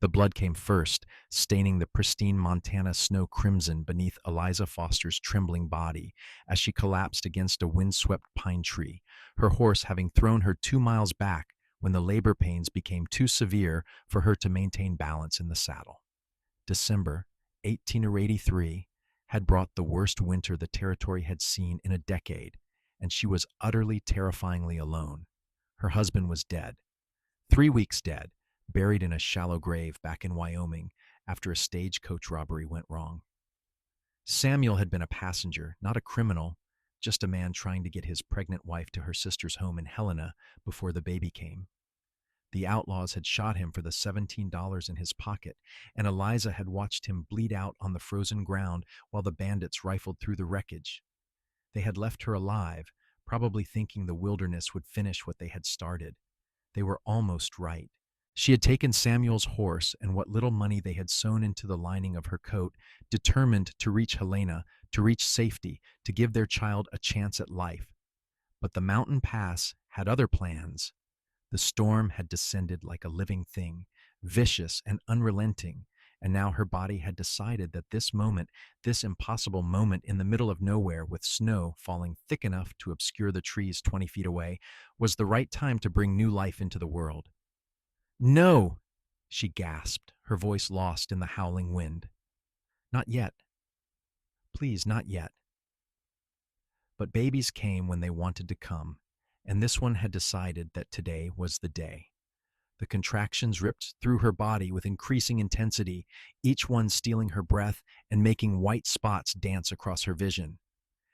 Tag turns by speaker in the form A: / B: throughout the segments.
A: The blood came first, staining the pristine Montana snow crimson beneath Eliza Foster's trembling body as she collapsed against a windswept pine tree, her horse having thrown her 2 miles back when the labor pains became too severe for her to maintain balance in the saddle. December 1883 had brought the worst winter the territory had seen in a decade, and she was utterly terrifyingly alone. Her husband was dead, 3 weeks dead, buried in a shallow grave back in Wyoming after a stagecoach robbery went wrong. Samuel had been a passenger, not a criminal, just a man trying to get his pregnant wife to her sister's home in Helena before the baby came. The outlaws had shot him for the $17 in his pocket, and Eliza had watched him bleed out on the frozen ground while the bandits rifled through the wreckage. They had left her alive, probably thinking the wilderness would finish what they had started. They were almost right. She had taken Samuel's horse and what little money they had sewn into the lining of her coat, determined to reach Helena, to reach safety, to give their child a chance at life. But the mountain pass had other plans. The storm had descended like a living thing, vicious and unrelenting, and now her body had decided that this moment, this impossible moment in the middle of nowhere with snow falling thick enough to obscure the trees 20 feet away, was the right time to bring new life into the world. "No!" she gasped, her voice lost in the howling wind. "Not yet. Please, not yet." But babies came when they wanted to come, and this one had decided that today was the day. The contractions ripped through her body with increasing intensity, each one stealing her breath and making white spots dance across her vision.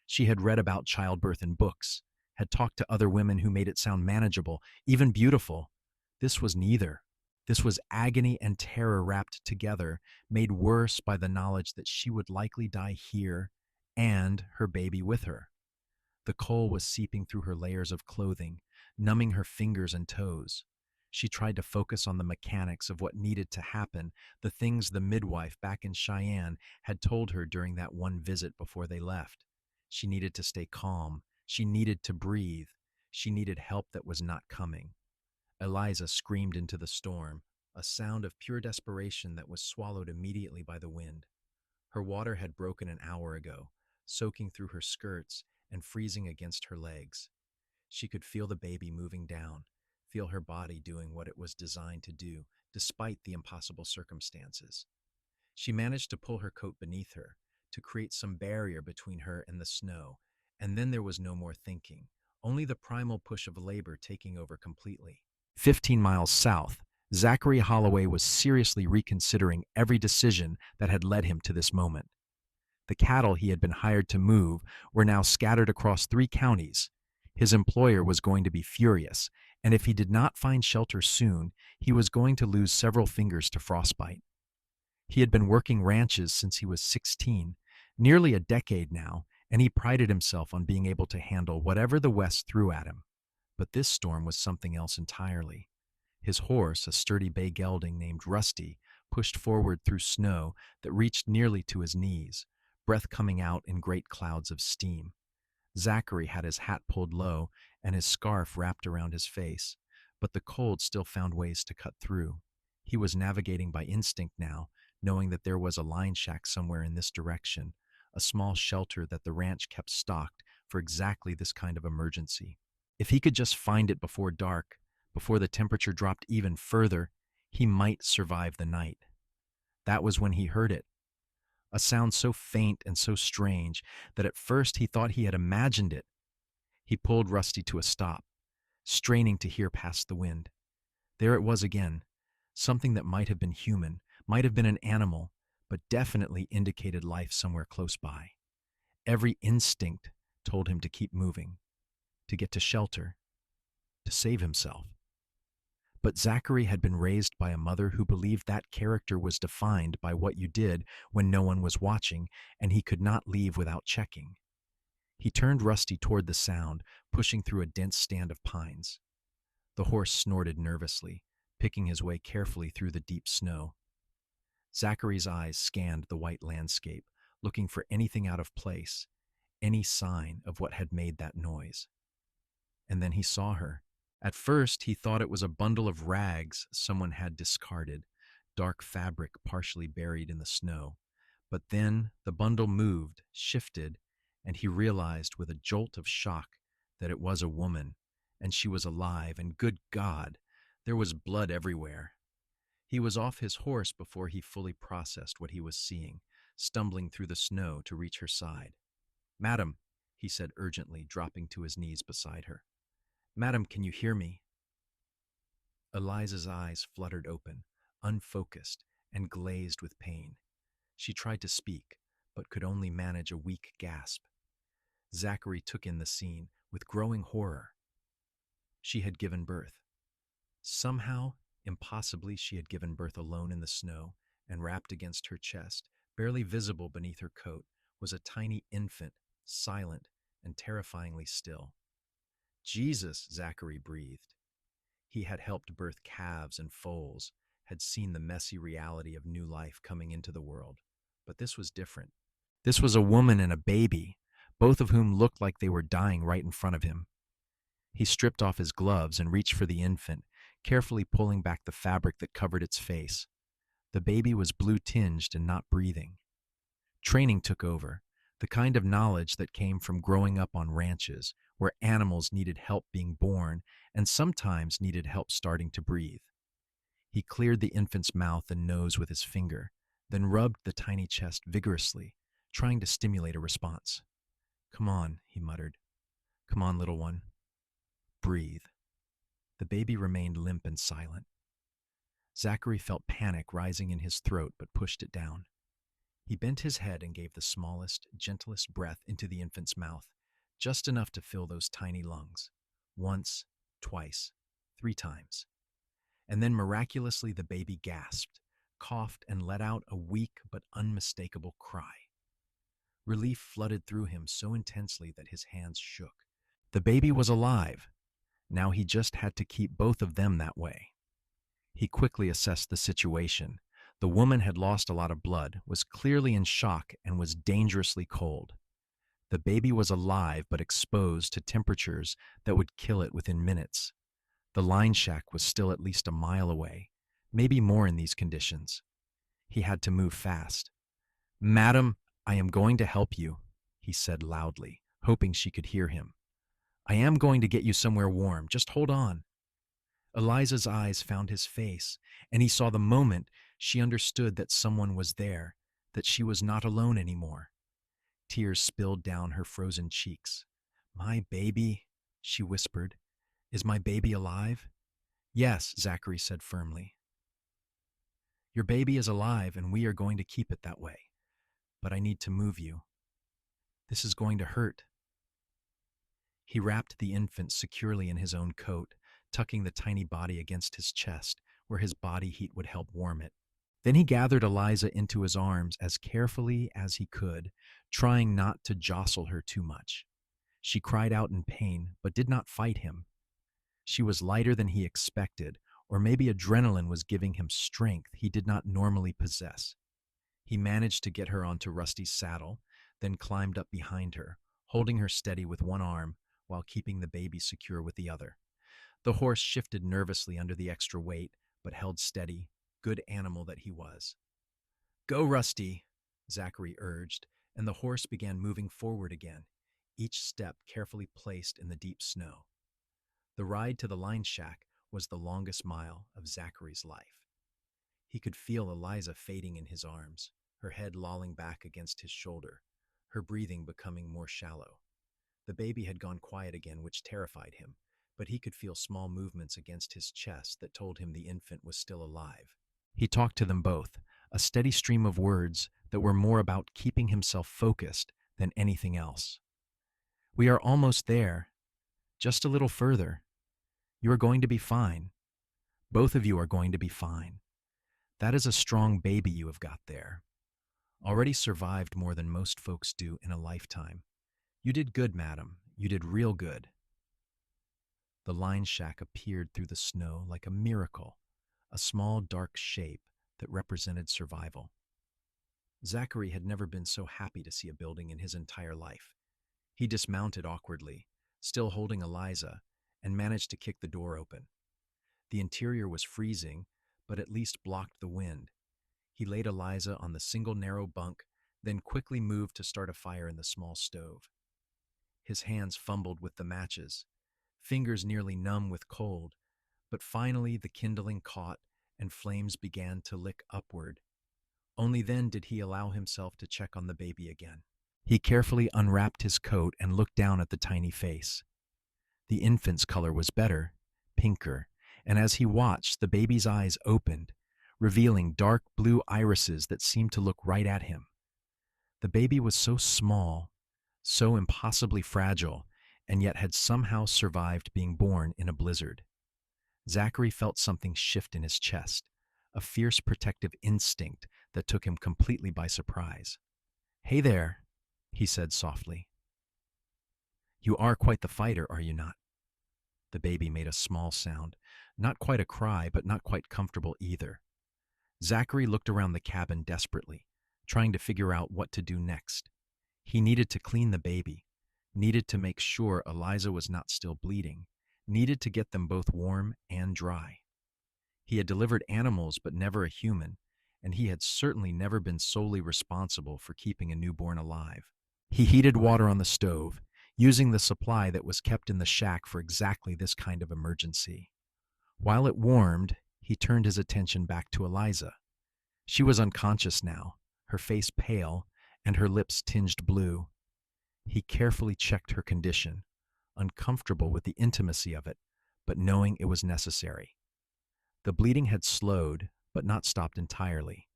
A: She had read about childbirth in books, had talked to other women who made it sound manageable, even beautiful. This was neither. This was agony and terror wrapped together, made worse by the knowledge that she would likely die here and her baby with her. The cold was seeping through her layers of clothing, numbing her fingers and toes. She tried to focus on the mechanics of what needed to happen, the things the midwife back in Cheyenne had told her during that one visit before they left. She needed to stay calm. She needed to breathe. She needed help that was not coming. Eliza screamed into the storm, a sound of pure desperation that was swallowed immediately by the wind. Her water had broken an hour ago, soaking through her skirts and freezing against her legs. She could feel the baby moving down, feel her body doing what it was designed to do, despite the impossible circumstances. She managed to pull her coat beneath her, to create some barrier between her and the snow, and then there was no more thinking, only the primal push of labor taking over completely. 15 miles south, Zachary Holloway was seriously reconsidering every decision that had led him to this moment. The cattle he had been hired to move were now scattered across 3 counties. His employer was going to be furious, and if he did not find shelter soon, he was going to lose several fingers to frostbite. He had been working ranches since he was 16, nearly a decade now, and he prided himself on being able to handle whatever the West threw at him. But this storm was something else entirely. His horse, a sturdy bay gelding named Rusty, pushed forward through snow that reached nearly to his knees, breath coming out in great clouds of steam. Zachary had his hat pulled low and his scarf wrapped around his face, but the cold still found ways to cut through. He was navigating by instinct now, knowing that there was a line shack somewhere in this direction, a small shelter that the ranch kept stocked for exactly this kind of emergency. If he could just find it before dark, before the temperature dropped even further, he might survive the night. That was when he heard it. A sound so faint and so strange that at first he thought he had imagined it. He pulled Rusty to a stop, straining to hear past the wind. There it was again, something that might have been human, might have been an animal, but definitely indicated life somewhere close by. Every instinct told him to keep moving, to get to shelter, to save himself. But Zachary had been raised by a mother who believed that character was defined by what you did when no one was watching, and he could not leave without checking. He turned Rusty toward the sound, pushing through a dense stand of pines. The horse snorted nervously, picking his way carefully through the deep snow. Zachary's eyes scanned the white landscape, looking for anything out of place, any sign of what had made that noise. And then he saw her. At first, he thought it was a bundle of rags someone had discarded, dark fabric partially buried in the snow. But then the bundle moved, shifted, and he realized with a jolt of shock that it was a woman, and she was alive, and good God, there was blood everywhere. He was off his horse before he fully processed what he was seeing, stumbling through the snow to reach her side. "Madam," he said urgently, dropping to his knees beside her. "Madam, can you hear me?" Eliza's eyes fluttered open, unfocused, and glazed with pain. She tried to speak, but could only manage a weak gasp. Zachary took in the scene with growing horror. She had given birth. Somehow, impossibly, she had given birth alone in the snow, and wrapped against her chest, barely visible beneath her coat, was a tiny infant, silent and terrifyingly still. "Jesus," Zachary breathed. He had helped birth calves and foals, had seen the messy reality of new life coming into the world. But this was different. This was a woman and a baby, both of whom looked like they were dying right in front of him. He stripped off his gloves and reached for the infant, carefully pulling back the fabric that covered its face. The baby was blue-tinged and not breathing. Training took over, the kind of knowledge that came from growing up on ranches, where animals needed help being born and sometimes needed help starting to breathe. He cleared the infant's mouth and nose with his finger, then rubbed the tiny chest vigorously, trying to stimulate a response. "Come on," he muttered. "Come on, little one. Breathe." The baby remained limp and silent. Zachary felt panic rising in his throat but pushed it down. He bent his head and gave the smallest, gentlest breath into the infant's mouth, just enough to fill those tiny lungs. Once, twice, 3 times. And then miraculously the baby gasped, coughed, and let out a weak but unmistakable cry. Relief flooded through him so intensely that his hands shook. The baby was alive. Now he just had to keep both of them that way. He quickly assessed the situation. The woman had lost a lot of blood, was clearly in shock, and was dangerously cold. The baby was alive but exposed to temperatures that would kill it within minutes. The line shack was still at least a mile away, maybe more in these conditions. He had to move fast. "Madam, I am going to help you," he said loudly, hoping she could hear him. "I am going to get you somewhere warm. Just hold on." Eliza's eyes found his face, and he saw the moment she understood that someone was there, that she was not alone anymore. Tears spilled down her frozen cheeks. "My baby," she whispered. "Is my baby alive?" "Yes," Zachary said firmly. "Your baby is alive, and we are going to keep it that way. But I need to move you. This is going to hurt." He wrapped the infant securely in his own coat, tucking the tiny body against his chest, where his body heat would help warm it. Then he gathered Eliza into his arms as carefully as he could, trying not to jostle her too much. She cried out in pain, but did not fight him. She was lighter than he expected, or maybe adrenaline was giving him strength he did not normally possess. He managed to get her onto Rusty's saddle, then climbed up behind her, holding her steady with one arm while keeping the baby secure with the other. The horse shifted nervously under the extra weight, but held steady, good animal that he was. "Go, Rusty," Zachary urged, and the horse began moving forward again, each step carefully placed in the deep snow. The ride to the line shack was the longest mile of Zachary's life. He could feel Eliza fading in his arms, her head lolling back against his shoulder, her breathing becoming more shallow. The baby had gone quiet again, which terrified him, but he could feel small movements against his chest that told him the infant was still alive. He talked to them both, a steady stream of words that were more about keeping himself focused than anything else. "We are almost there. Just a little further. You are going to be fine. Both of you are going to be fine. That is a strong baby you have got there. Already survived more than most folks do in a lifetime. You did good, madam. You did real good." The line shack appeared through the snow like a miracle, a small dark shape that represented survival. Zachary had never been so happy to see a building in his entire life. He dismounted awkwardly, still holding Eliza, and managed to kick the door open. The interior was freezing, but at least blocked the wind, He laid Eliza on the single narrow bunk, then quickly moved to start a fire in the small stove. His hands fumbled with the matches, fingers nearly numb with cold, but finally the kindling caught and flames began to lick upward. Only then did he allow himself to check on the baby again. He carefully unwrapped his coat and looked down at the tiny face. The infant's color was better, pinker, and as he watched, the baby's eyes opened, revealing dark blue irises that seemed to look right at him. The baby was so small, so impossibly fragile, and yet had somehow survived being born in a blizzard. Zachary felt something shift in his chest, a fierce protective instinct that took him completely by surprise. "Hey there," he said softly. "You are quite the fighter, are you not?" The baby made a small sound, not quite a cry, but not quite comfortable either. Zachary looked around the cabin desperately, trying to figure out what to do next. He needed to clean the baby, needed to make sure Eliza was not still bleeding, needed to get them both warm and dry. He had delivered animals, but never a human, and he had certainly never been solely responsible for keeping a newborn alive. He heated water on the stove, using the supply that was kept in the shack for exactly this kind of emergency. While it warmed, he turned his attention back to Eliza. She was unconscious now, her face pale and her lips tinged blue. He carefully checked her condition, uncomfortable with the intimacy of it, but knowing it was necessary. The bleeding had slowed, but not stopped entirely.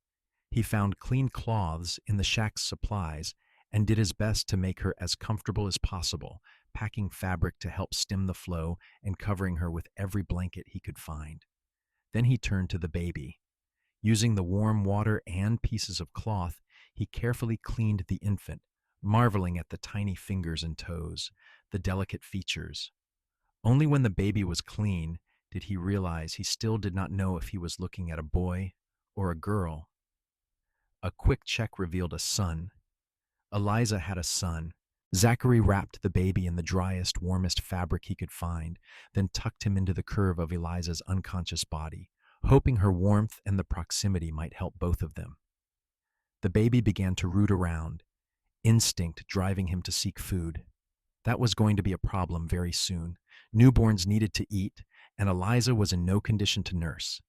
A: He found clean cloths in the shack's supplies and did his best to make her as comfortable as possible, packing fabric to help stem the flow and covering her with every blanket he could find. Then he turned to the baby. Using the warm water and pieces of cloth, he carefully cleaned the infant, marveling at the tiny fingers and toes, the delicate features. Only when the baby was clean did he realize he still did not know if he was looking at a boy or a girl. A quick check revealed a son. Eliza had a son. Zachary wrapped the baby in the driest, warmest fabric he could find, then tucked him into the curve of Eliza's unconscious body, hoping her warmth and the proximity might help both of them. The baby began to root around, instinct driving him to seek food. That was going to be a problem very soon. Newborns needed to eat, and Eliza was in no condition to nurse.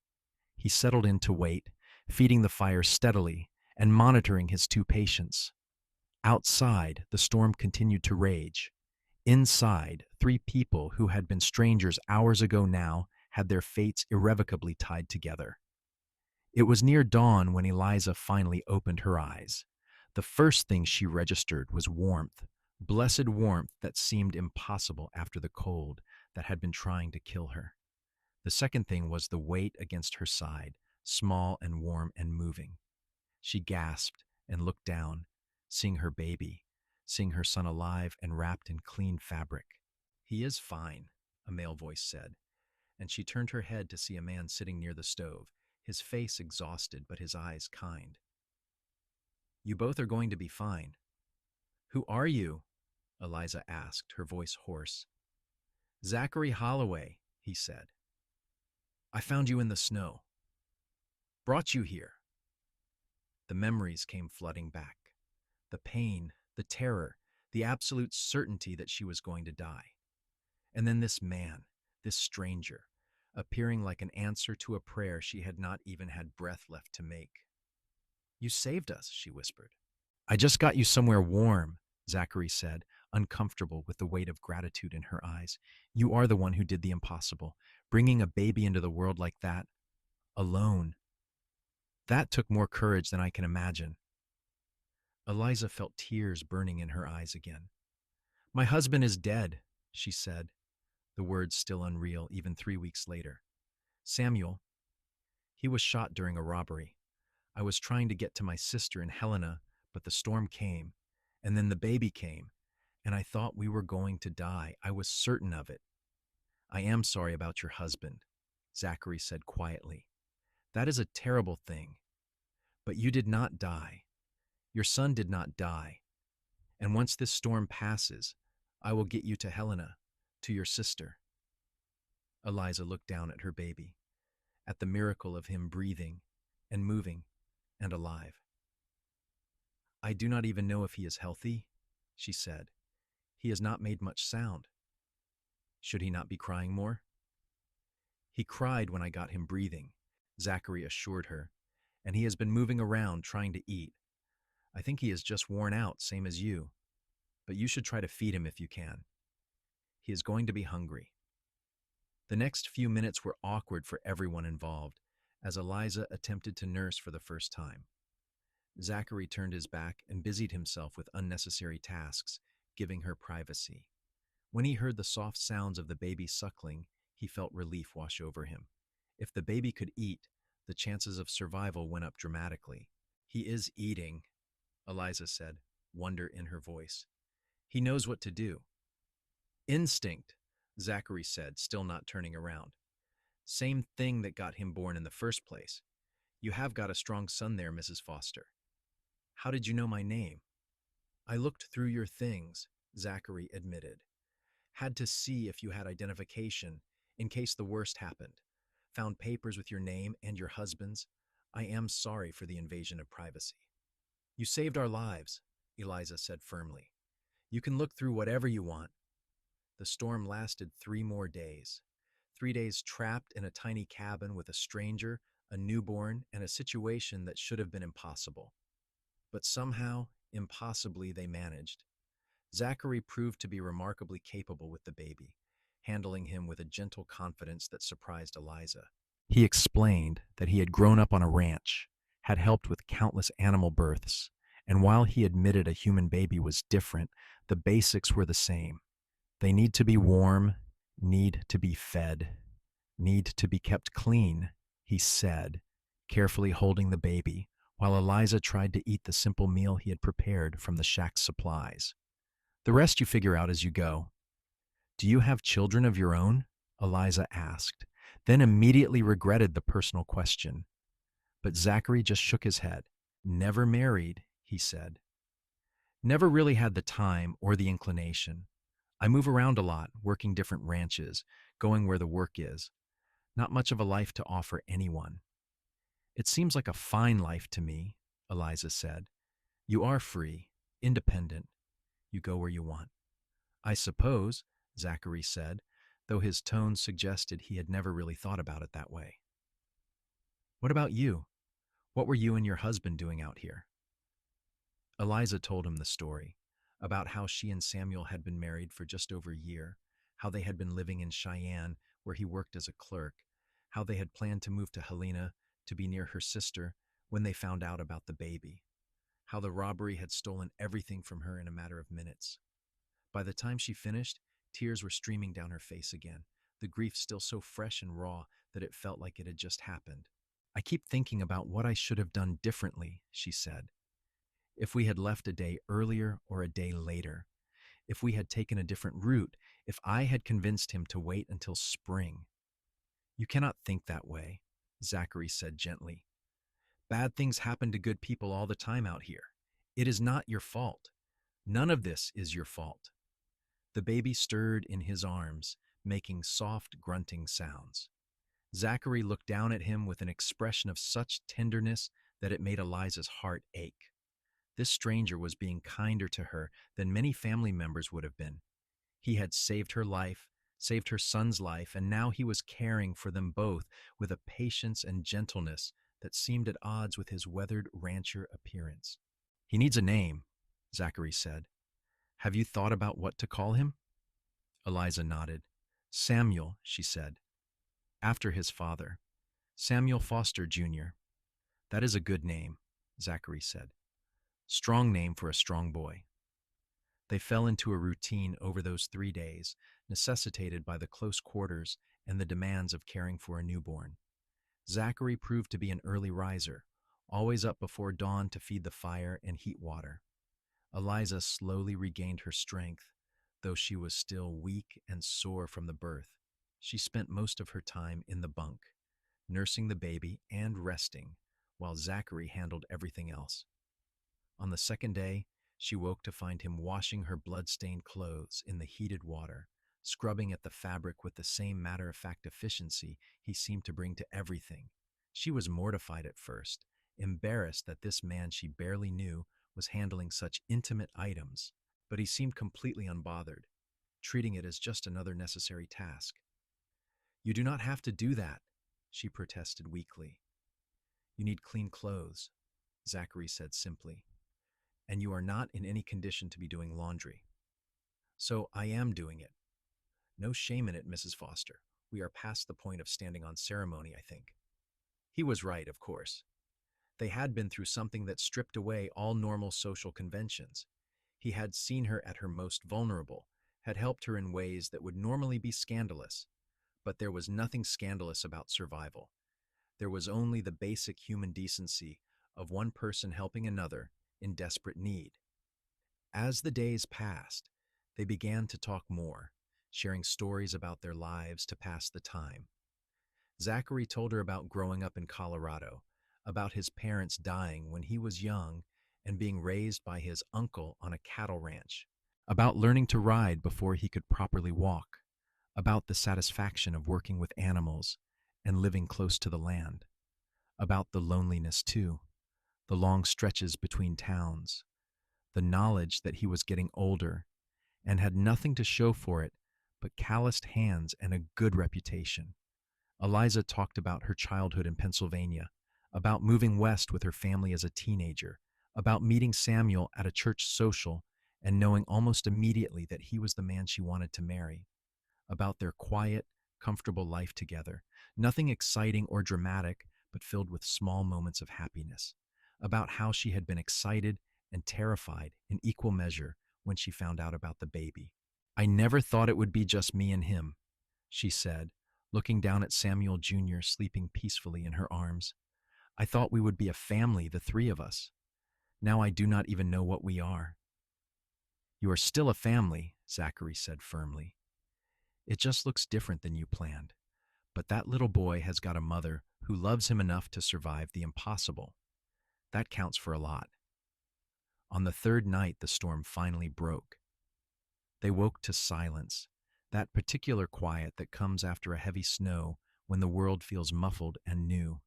A: He settled in to wait, feeding the fire steadily and monitoring his two patients. Outside, the storm continued to rage. Inside, 3 people who had been strangers hours ago now had their fates irrevocably tied together. It was near dawn when Eliza finally opened her eyes. The first thing she registered was warmth, blessed warmth that seemed impossible after the cold that had been trying to kill her. The second thing was the weight against her side, small and warm and moving. She gasped and looked down, seeing her baby, seeing her son alive and wrapped in clean fabric. "He is fine," a male voice said, and she turned her head to see a man sitting near the stove, his face exhausted but his eyes kind. "You both are going to be fine." "Who are you?" Eliza asked, her voice hoarse. "Zachary Holloway," he said. "I found you in the snow. Brought you here." The memories came flooding back. The pain, the terror, the absolute certainty that she was going to die. And then this man, this stranger, appearing like an answer to a prayer she had not even had breath left to make. "You saved us," she whispered. "I just got you somewhere warm," Zachary said, uncomfortable with the weight of gratitude in her eyes. "You are the one who did the impossible, bringing a baby into the world like that, alone. That took more courage than I can imagine." Eliza felt tears burning in her eyes again. "My husband is dead," she said, the words still unreal even 3 weeks later. "Samuel, he was shot during a robbery. I was trying to get to my sister in Helena, but the storm came, and then the baby came, and I thought we were going to die. I was certain of it." "I am sorry about your husband," Zachary said quietly. "That is a terrible thing. But you did not die. Your son did not die. And once this storm passes, I will get you to Helena, to your sister." Eliza looked down at her baby, at the miracle of him breathing and moving and alive. I do not even know if he is healthy, she said. He has not made much sound. Should he not be crying more? He cried when I got him breathing, Zachary assured her, and he has been moving around trying to eat. I think he is just worn out, same as you, but you should try to feed him if you can. He is going to be hungry. The next few minutes were awkward for everyone involved, as Eliza attempted to nurse for the first time. Zachary turned his back and busied himself with unnecessary tasks, giving her privacy. When he heard the soft sounds of the baby suckling, he felt relief wash over him. If the baby could eat, the chances of survival went up dramatically. He is eating, Eliza said, wonder in her voice. He knows what to do. Instinct, Zachary said, still not turning around. Same thing that got him born in the first place. You have got a strong son there, Mrs. Foster. How did you know my name? I looked through your things, Zachary admitted. Had to see if you had identification, in case the worst happened. Found papers with your name and your husband's. I am sorry for the invasion of privacy. You saved our lives, Eliza said firmly. You can look through whatever you want. The storm lasted 3 more days. 3 days trapped in a tiny cabin with a stranger, a newborn, and a situation that should have been impossible. But somehow, impossibly, they managed. Zachary proved to be remarkably capable with the baby, handling him with a gentle confidence that surprised Eliza. He explained that he had grown up on a ranch, had helped with countless animal births, and while he admitted a human baby was different, the basics were the same. They need to be warm, need to be fed, need to be kept clean, he said, carefully holding the baby, while Eliza tried to eat the simple meal he had prepared from the shack's supplies. The rest you figure out as you go. Do you have children of your own? Eliza asked, then immediately regretted the personal question. But Zachary just shook his head. Never married, he said. Never really had the time or the inclination. I move around a lot, working different ranches, going where the work is. Not much of a life to offer anyone. It seems like a fine life to me, Eliza said. You are free, independent. You go where you want. I suppose, Zachary said, though his tone suggested he had never really thought about it that way. What about you? What were you and your husband doing out here? Eliza told him the story, about how she and Samuel had been married for just over a year, how they had been living in Cheyenne, where he worked as a clerk, how they had planned to move to Helena to be near her sister when they found out about the baby, how the robbery had stolen everything from her in a matter of minutes. By the time she finished, tears were streaming down her face again, the grief still so fresh and raw that it felt like it had just happened. I keep thinking about what I should have done differently, she said. If we had left a day earlier or a day later, if we had taken a different route, if I had convinced him to wait until spring. You cannot think that way, Zachary said gently. Bad things happen to good people all the time out here. It is not your fault. None of this is your fault. The baby stirred in his arms, making soft, grunting sounds. Zachary looked down at him with an expression of such tenderness that it made Eliza's heart ache. This stranger was being kinder to her than many family members would have been. He had saved her life, saved her son's life, and now he was caring for them both with a patience and gentleness that seemed at odds with his weathered rancher appearance. He needs a name, Zachary said. Have you thought about what to call him? Eliza nodded. Samuel, she said. After his father. Samuel Foster, Jr. That is a good name, Zachary said. Strong name for a strong boy. They fell into a routine over those 3 days, necessitated by the close quarters and the demands of caring for a newborn. Zachary proved to be an early riser, always up before dawn to feed the fire and heat water. Eliza slowly regained her strength, though she was still weak and sore from the birth. She spent most of her time in the bunk, nursing the baby and resting, while Zachary handled everything else. On the second day, she woke to find him washing her blood-stained clothes in the heated water, scrubbing at the fabric with the same matter-of-fact efficiency he seemed to bring to everything. She was mortified at first, embarrassed that this man she barely knew was handling such intimate items, but he seemed completely unbothered, treating it as just another necessary task. You do not have to do that, she protested weakly. You need clean clothes, Zachary said simply, and you are not in any condition to be doing laundry. So I am doing it. No shame in it, Mrs. Foster. We are past the point of standing on ceremony, I think. He was right, of course. They had been through something that stripped away all normal social conventions. He had seen her at her most vulnerable, had helped her in ways that would normally be scandalous. But there was nothing scandalous about survival. There was only the basic human decency of one person helping another in desperate need. As the days passed, they began to talk more, sharing stories about their lives to pass the time. Zachary told her about growing up in Colorado, about his parents dying when he was young and being raised by his uncle on a cattle ranch, about learning to ride before he could properly walk, about the satisfaction of working with animals and living close to the land, about the loneliness too, the long stretches between towns, the knowledge that he was getting older and had nothing to show for it but calloused hands and a good reputation. Eliza talked about her childhood in Pennsylvania, about moving west with her family as a teenager, about meeting Samuel at a church social and knowing almost immediately that he was the man she wanted to marry, about their quiet, comfortable life together, nothing exciting or dramatic, but filled with small moments of happiness, about how she had been excited and terrified in equal measure when she found out about the baby. I never thought it would be just me and him, she said, looking down at Samuel Jr. sleeping peacefully in her arms. I thought we would be a family, the three of us. Now I do not even know what we are. You are still a family, Zachary said firmly. It just looks different than you planned. But that little boy has got a mother who loves him enough to survive the impossible. That counts for a lot. On the third night, the storm finally broke. They woke to silence, that particular quiet that comes after a heavy snow when the world feels muffled and new.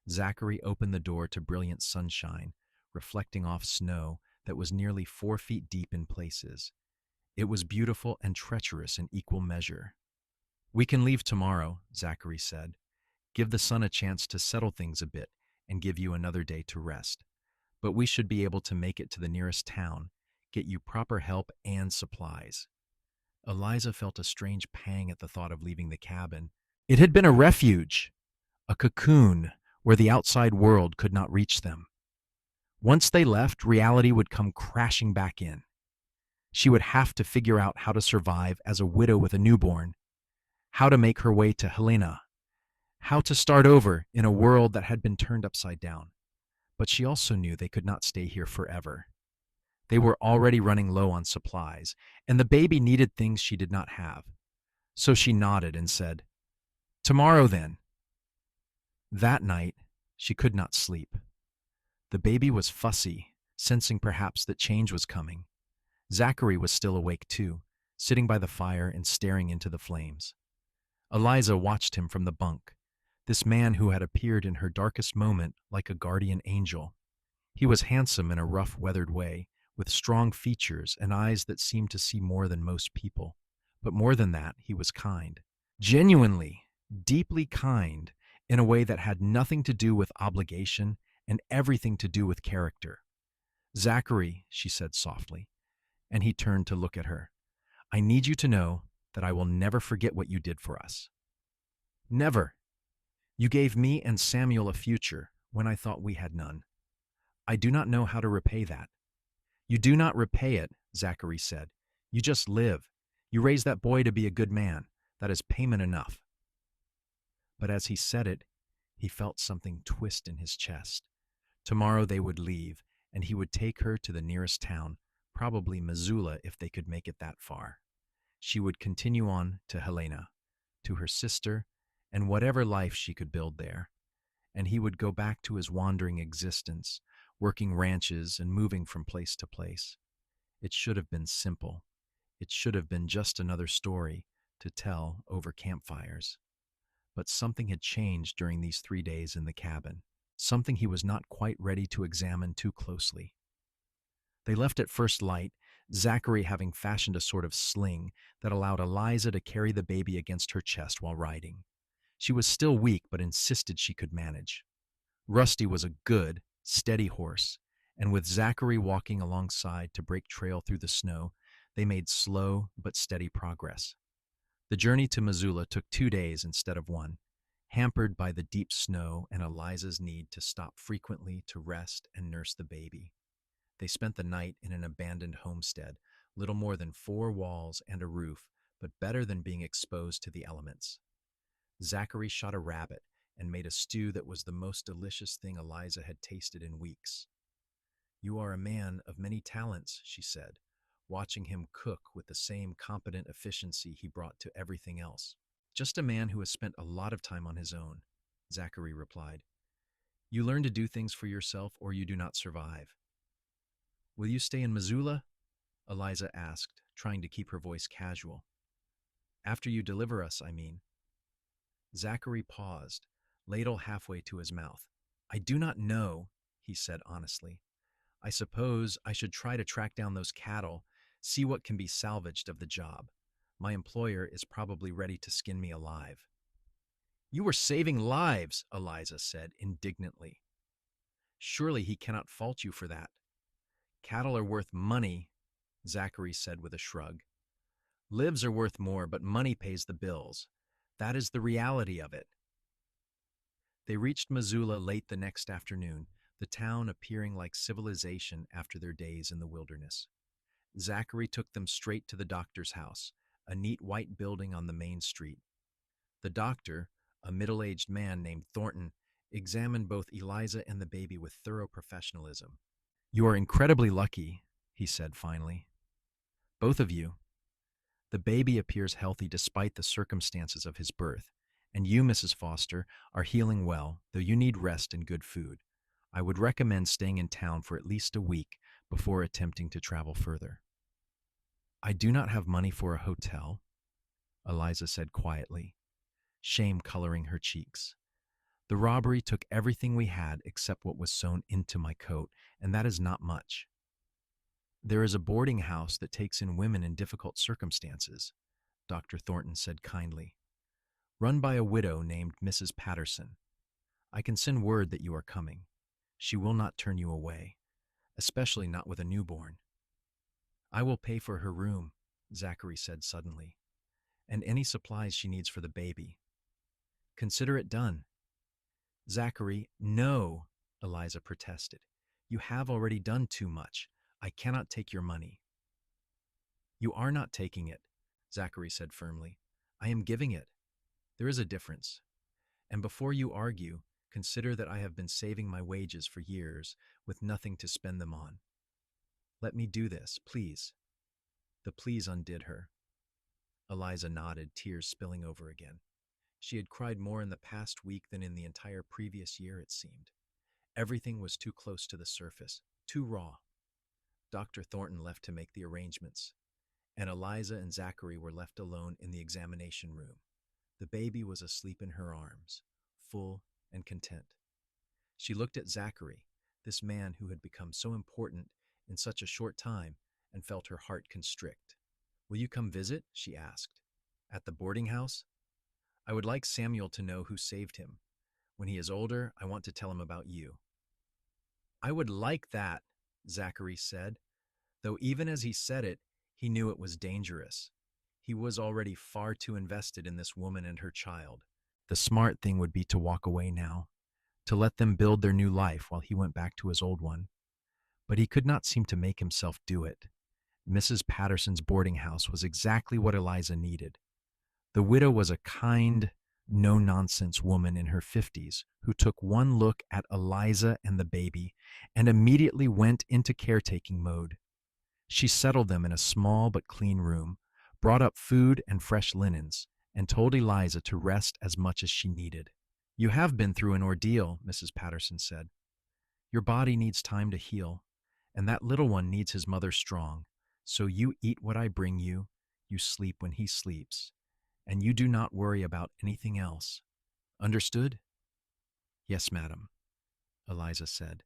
A: Zachary opened the door to brilliant sunshine, reflecting off snow that was nearly 4 feet deep in places. It was beautiful and treacherous in equal measure. We can leave tomorrow, Zachary said. Give the sun a chance to settle things a bit and give you another day to rest. But we should be able to make it to the nearest town, get you proper help and supplies. Eliza felt a strange pang at the thought of leaving the cabin. It had been a refuge, a cocoon where the outside world could not reach them. Once they left, reality would come crashing back in. She would have to figure out how to survive as a widow with a newborn, how to make her way to Helena, how to start over in a world that had been turned upside down. But she also knew they could not stay here forever. They were already running low on supplies, and the baby needed things she did not have. So she nodded and said, "Tomorrow then." That night, she could not sleep. The baby was fussy, sensing perhaps that change was coming. Zachary was still awake too, sitting by the fire and staring into the flames. Eliza watched him from the bunk, this man who had appeared in her darkest moment like a guardian angel. He was handsome in a rough, weathered way, with strong features and eyes that seemed to see more than most people. But more than that, he was kind. Genuinely, deeply kind, in a way that had nothing to do with obligation and everything to do with character. "Zachary," she said softly, and he turned to look at her. "I need you to know that I will never forget what you did for us. Never. You gave me and Samuel a future when I thought we had none. I do not know how to repay that." "You do not repay it," Zachary said. "You just live. You raise that boy to be a good man. That is payment enough." But as he said it, he felt something twist in his chest. Tomorrow they would leave, and he would take her to the nearest town, probably Missoula if they could make it that far. She would continue on to Helena, to her sister, and whatever life she could build there. And he would go back to his wandering existence, working ranches and moving from place to place. It should have been simple. It should have been just another story to tell over campfires. But something had changed during these 3 days in the cabin. something he was not quite ready to examine too closely. They left at first light, Zachary having fashioned a sort of sling that allowed Eliza to carry the baby against her chest while riding. She was still weak, but insisted she could manage. Rusty was a good, steady horse, and with Zachary walking alongside to break trail through the snow, they made slow but steady progress. The journey to Missoula took 2 days instead of one, hampered by the deep snow and Eliza's need to stop frequently to rest and nurse the baby. They spent the night in an abandoned homestead, little more than 4 walls and a roof, but better than being exposed to the elements. Zachary shot a rabbit and made a stew that was the most delicious thing Eliza had tasted in weeks. "You are a man of many talents," she said, watching him cook with the same competent efficiency he brought to everything else. "Just a man who has spent a lot of time on his own," Zachary replied. "You learn to do things for yourself or you do not survive." "Will you stay in Missoula?" Eliza asked, trying to keep her voice casual. "After you deliver us, I mean." Zachary paused, ladle halfway to his mouth. "I do not know," he said honestly. "I suppose I should try to track down those cattle, see what can be salvaged of the job. My employer is probably ready to skin me alive." "You were saving lives," Eliza said indignantly. "Surely he cannot fault you for that." "Cattle are worth money," Zachary said with a shrug. "Lives are worth more, but money pays the bills. That is the reality of it." They reached Missoula late the next afternoon, the town appearing like civilization after their days in the wilderness. Zachary took them straight to the doctor's house, a neat white building on the main street. The doctor, a middle-aged man named Thornton, examined both Eliza and the baby with thorough professionalism. "You are incredibly lucky," he said finally. "Both of you. The baby appears healthy despite the circumstances of his birth, and you, Mrs. Foster, are healing well, though you need rest and good food. I would recommend staying in town for at least a week before attempting to travel further." "I do not have money for a hotel," Eliza said quietly, shame coloring her cheeks. "The robbery took everything we had except what was sewn into my coat, and that is not much." "There is a boarding house that takes in women in difficult circumstances," Dr. Thornton said kindly, "run by a widow named Mrs. Patterson. I can send word that you are coming. She will not turn you away, especially not with a newborn." "I will pay for her room," Zachary said suddenly, "and any supplies she needs for the baby." "Consider it done." "Zachary, no," Eliza protested. "You have already done too much. I cannot take your money." "You are not taking it," Zachary said firmly. "I am giving it. There is a difference. And before you argue, consider that I have been saving my wages for years with nothing to spend them on. Let me do this, please." The please undid her. Eliza nodded, tears spilling over again. She had cried more in the past week than in the entire previous year, it seemed. Everything was too close to the surface, too raw. Dr. Thornton left to make the arrangements, and Eliza and Zachary were left alone in the examination room. The baby was asleep in her arms, full and content. She looked at Zachary, this man who had become so important in such a short time, and felt her heart constrict. "Will you come visit?" she asked. "At the boarding house? I would like Samuel to know who saved him. When he is older, I want to tell him about you." "I would like that," Zachary said, though even as he said it, he knew it was dangerous. He was already far too invested in this woman and her child. The smart thing would be to walk away now, to let them build their new life while he went back to his old one. But he could not seem to make himself do it. Mrs. Patterson's boarding house was exactly what Eliza needed. The widow was a kind, no-nonsense woman in her 50s who took one look at Eliza and the baby and immediately went into caretaking mode. She settled them in a small but clean room, brought up food and fresh linens, and told Eliza to rest as much as she needed. "You have been through an ordeal," Mrs. Patterson said. "Your body needs time to heal, and that little one needs his mother strong. So you eat what I bring you, you sleep when he sleeps, and you do not worry about anything else. Understood?" "Yes, madam." Eliza said,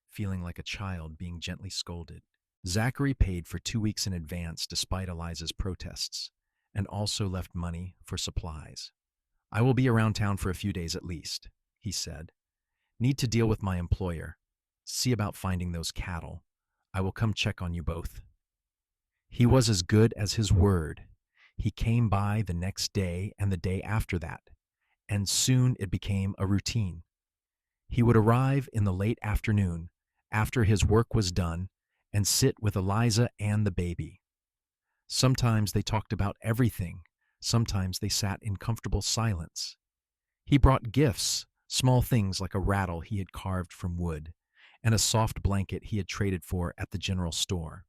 A: feeling like a child being gently scolded. Zachary paid for 2 weeks in advance despite Eliza's protests, and also left money for supplies. I will be around town for a few days at least, he said. Need to deal with my employer. See about finding those cattle. I will come check on you both. He was as good as his word. He came by the next day and the day after that, and soon it became a routine. He would arrive in the late afternoon, after his work was done, and sit with Eliza and the baby. Sometimes they talked about everything. Sometimes they sat in comfortable silence. He brought gifts, small things like a rattle he had carved from wood, and a soft blanket he had traded for at the general store.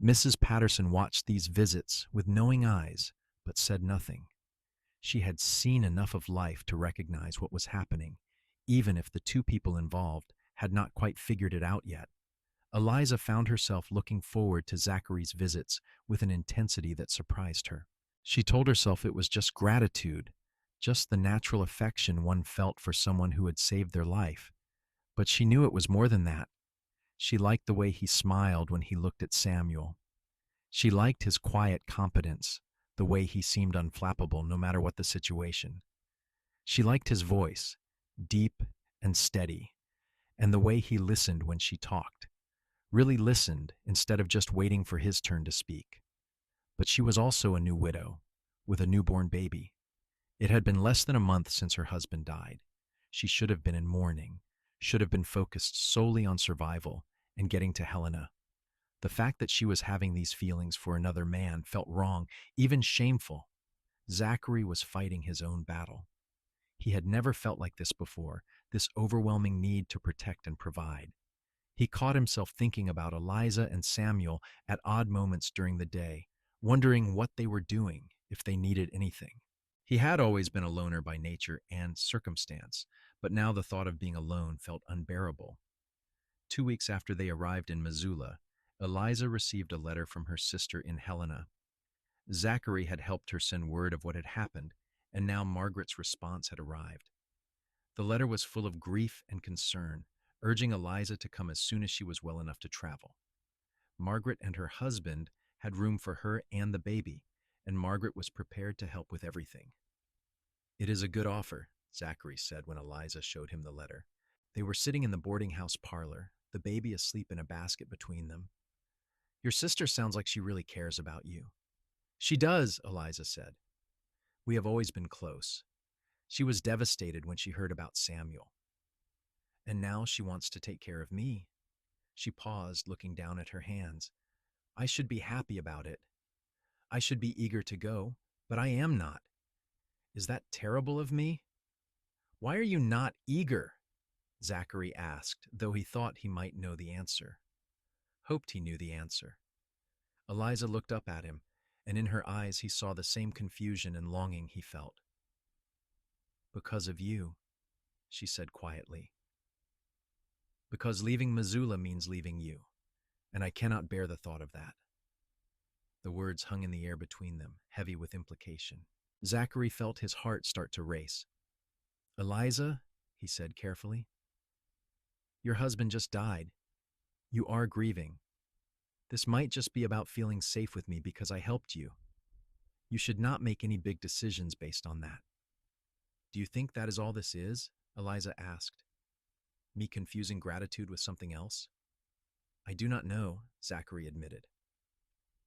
A: Mrs. Patterson watched these visits with knowing eyes, but said nothing. She had seen enough of life to recognize what was happening, even if the two people involved had not quite figured it out yet. Eliza found herself looking forward to Zachary's visits with an intensity that surprised her. She told herself it was just gratitude, just the natural affection one felt for someone who had saved their life. But she knew it was more than that. She liked the way he smiled when he looked at Samuel. She liked his quiet competence, the way he seemed unflappable no matter what the situation. She liked his voice, deep and steady, and the way he listened when she talked. Really listened instead of just waiting for his turn to speak. But she was also a new widow, with a newborn baby. It had been less than a month since her husband died. She should have been in mourning, should have been focused solely on survival and getting to Helena. The fact that she was having these feelings for another man felt wrong, even shameful. Zachary was fighting his own battle. He had never felt like this before, this overwhelming need to protect and provide. He caught himself thinking about Eliza and Samuel at odd moments during the day, wondering what they were doing, if they needed anything. He had always been a loner by nature and circumstance, but now the thought of being alone felt unbearable. 2 weeks after they arrived in Missoula, Eliza received a letter from her sister in Helena. Zachary had helped her send word of what had happened, and now Margaret's response had arrived. The letter was full of grief and concern, urging Eliza to come as soon as she was well enough to travel. Margaret and her husband had room for her and the baby, and Margaret was prepared to help with everything. "It is a good offer," Zachary said when Eliza showed him the letter. They were sitting in the boarding house parlor, the baby asleep in a basket between them. "Your sister sounds like she really cares about you." "She does," Eliza said. "We have always been close. She was devastated when she heard about Samuel. And now she wants to take care of me." She paused, looking down at her hands. "I should be happy about it. I should be eager to go, but I am not. Is that terrible of me?" "Why are you not eager?" Zachary asked, though he thought he might know the answer. Hoped he knew the answer. Eliza looked up at him, and in her eyes he saw the same confusion and longing he felt. "Because of you," she said quietly. "Because leaving Missoula means leaving you, and I cannot bear the thought of that." The words hung in the air between them, heavy with implication. Zachary felt his heart start to race. "Eliza," he said carefully, "your husband just died. You are grieving. This might just be about feeling safe with me because I helped you. You should not make any big decisions based on that." "Do you think that is all this is?" Eliza asked. "Me confusing gratitude with something else?" "I do not know," Zachary admitted.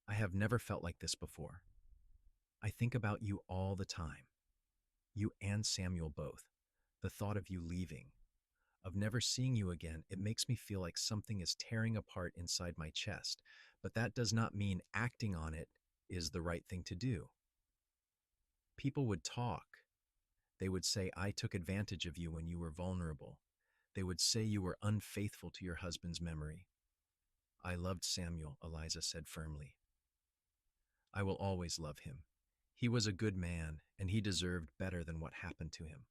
A: "I have never felt like this before. I think about you all the time. You and Samuel both. The thought of you leaving, of never seeing you again, it makes me feel like something is tearing apart inside my chest, but that does not mean acting on it is the right thing to do. People would talk. They would say I took advantage of you when you were vulnerable. They would say you were unfaithful to your husband's memory." "I loved Samuel," Eliza said firmly. "I will always love him. He was a good man, and he deserved better than what happened to him.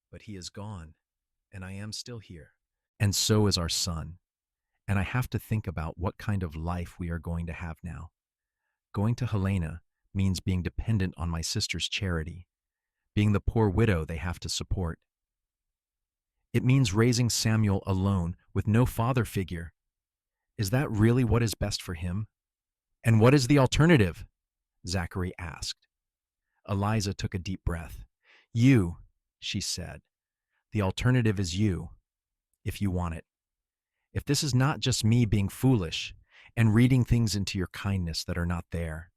A: But he is gone, and I am still here. And so is our son. And I have to think about what kind of life we are going to have now. Going to Helena means being dependent on my sister's charity, being the poor widow they have to support. It means raising Samuel alone with no father figure. Is that really what is best for him? And what is the alternative? Zachary asked. Eliza took a deep breath. You, she said. The alternative is you, if you want it. If this is not just me being foolish and reading things into your kindness that are not there.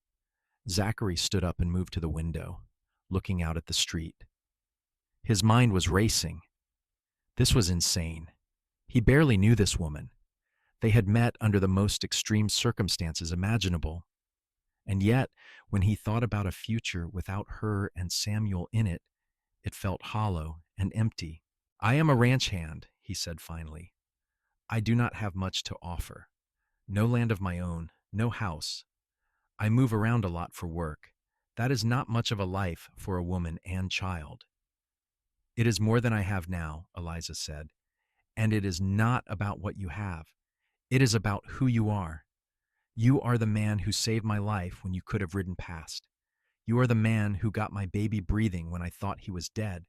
A: Zachary stood up and moved to the window, looking out at the street. His mind was racing. This was insane. He barely knew this woman. They had met under the most extreme circumstances imaginable. And yet, when he thought about a future without her and Samuel in it, it felt hollow and empty. I am a ranch hand, he said finally. I do not have much to offer. No land of my own, no house. I move around a lot for work. That is not much of a life for a woman and child. It is more than I have now, Eliza said, and it is not about what you have. It is about who you are. You are the man who saved my life when you could have ridden past. You are the man who got my baby breathing when I thought he was dead.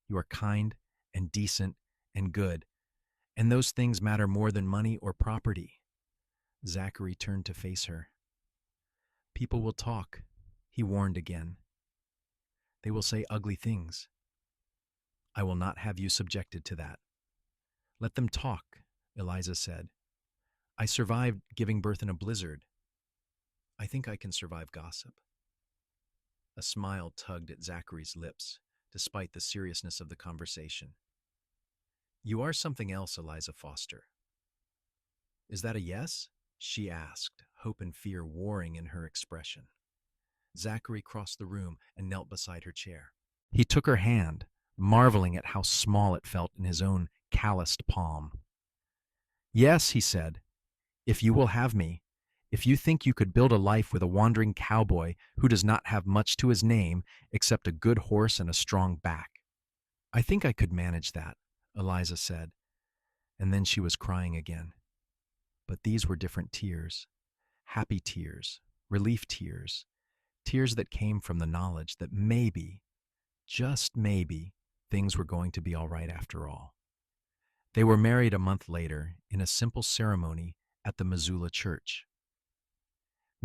A: You are kind and decent and good, and those things matter more than money or property. Zachary turned to face her. People will talk, he warned again. They will say ugly things. I will not have you subjected to that. Let them talk, Eliza said. I survived giving birth in a blizzard. I think I can survive gossip. A smile tugged at Zachary's lips, despite the seriousness of the conversation. You are something else, Eliza Foster. Is that a yes? She asked, hope and fear warring in her expression. Zachary crossed the room and knelt beside her chair. He took her hand, marveling at how small it felt in his own calloused palm. Yes, he said, if you will have me, if you think you could build a life with a wandering cowboy who does not have much to his name except a good horse and a strong back. I think I could manage that, Eliza said, and then she was crying again. But these were different tears, happy tears, relief tears, tears that came from the knowledge that maybe, just maybe, things were going to be all right after all. They were married a month later in a simple ceremony at the Missoula church.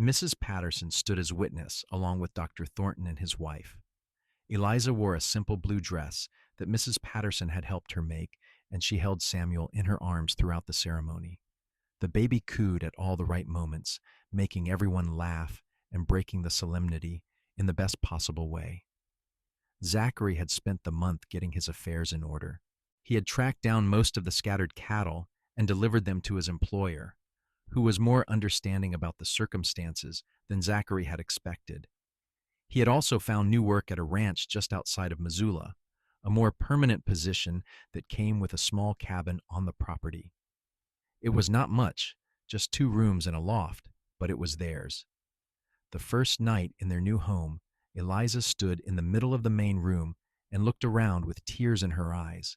A: Mrs. Patterson stood as witness along with Dr. Thornton and his wife. Eliza wore a simple blue dress that Mrs. Patterson had helped her make, and she held Samuel in her arms throughout the ceremony. The baby cooed at all the right moments, making everyone laugh and breaking the solemnity in the best possible way. Zachary had spent the month getting his affairs in order. He had tracked down most of the scattered cattle and delivered them to his employer, who was more understanding about the circumstances than Zachary had expected. He had also found new work at a ranch just outside of Missoula, a more permanent position that came with a small cabin on the property. It was not much, just 2 rooms and a loft, but it was theirs. The first night in their new home, Eliza stood in the middle of the main room and looked around with tears in her eyes.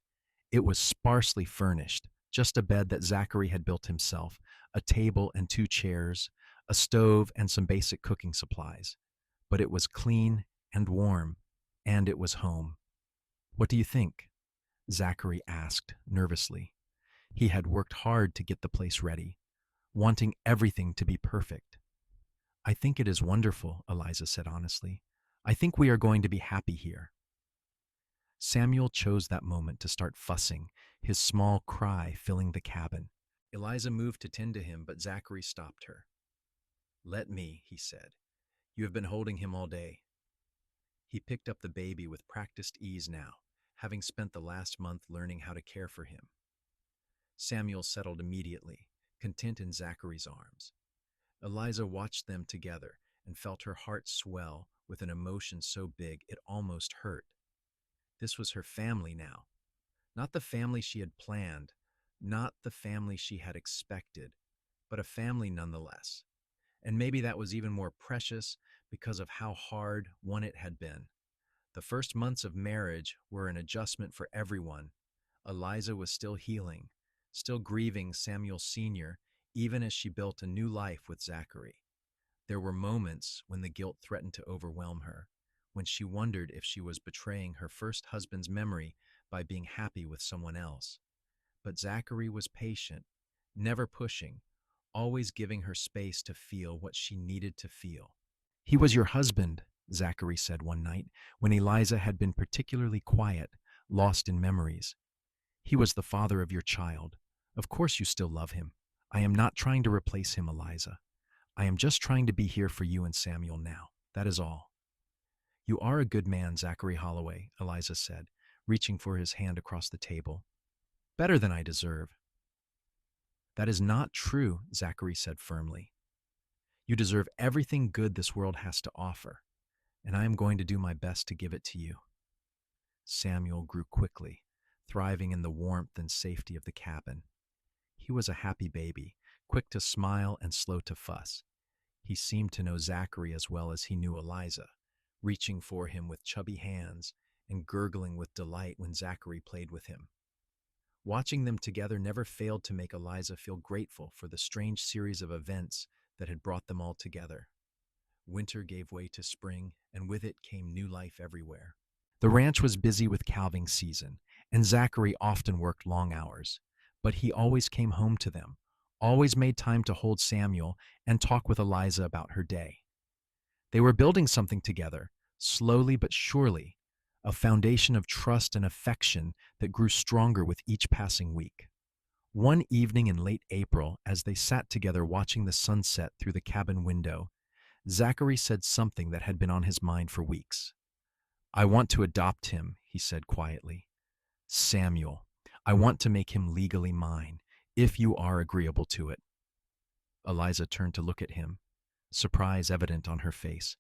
A: It was sparsely furnished, just a bed that Zachary had built himself, a table and 2 chairs, a stove and some basic cooking supplies. But it was clean and warm, and it was home. What do you think? Zachary asked nervously. He had worked hard to get the place ready, wanting everything to be perfect. I think it is wonderful, Eliza said honestly. I think we are going to be happy here. Samuel chose that moment to start fussing, his small cry filling the cabin. Eliza moved to tend to him, but Zachary stopped her. Let me, he said. You have been holding him all day. He picked up the baby with practiced ease now, having spent the last month learning how to care for him. Samuel settled immediately, content in Zachary's arms. Eliza watched them together and felt her heart swell with an emotion so big it almost hurt. This was her family now. Not the family she had planned, not the family she had expected, but a family nonetheless. And maybe that was even more precious because of how hard won it had been. The first months of marriage were an adjustment for everyone. Eliza was still healing, still grieving Samuel Sr., even as she built a new life with Zachary. There were moments when the guilt threatened to overwhelm her, when she wondered if she was betraying her first husband's memory by being happy with someone else. But Zachary was patient, never pushing, always giving her space to feel what she needed to feel. He was your husband, Zachary said one night, when Eliza had been particularly quiet, lost in memories. He was the father of your child. Of course you still love him. I am not trying to replace him, Eliza. I am just trying to be here for you and Samuel now. That is all. You are a good man, Zachary Holloway, Eliza said, reaching for his hand across the table. Better than I deserve. That is not true, Zachary said firmly. You deserve everything good this world has to offer, and I am going to do my best to give it to you. Samuel grew quickly, thriving in the warmth and safety of the cabin. He was a happy baby, quick to smile and slow to fuss. He seemed to know Zachary as well as he knew Eliza, reaching for him with chubby hands and gurgling with delight when Zachary played with him. Watching them together never failed to make Eliza feel grateful for the strange series of events that had brought them all together. Winter gave way to spring, and with it came new life everywhere. The ranch was busy with calving season, and Zachary often worked long hours, but he always came home to them, always made time to hold Samuel and talk with Eliza about her day. They were building something together, slowly but surely, a foundation of trust and affection that grew stronger with each passing week. One evening in late April, as they sat together watching the sunset through the cabin window, Zachary said something that had been on his mind for weeks. I want to adopt him, he said quietly. Samuel, I want to make him legally mine, if you are agreeable to it. Eliza turned to look at him, surprise evident on her face.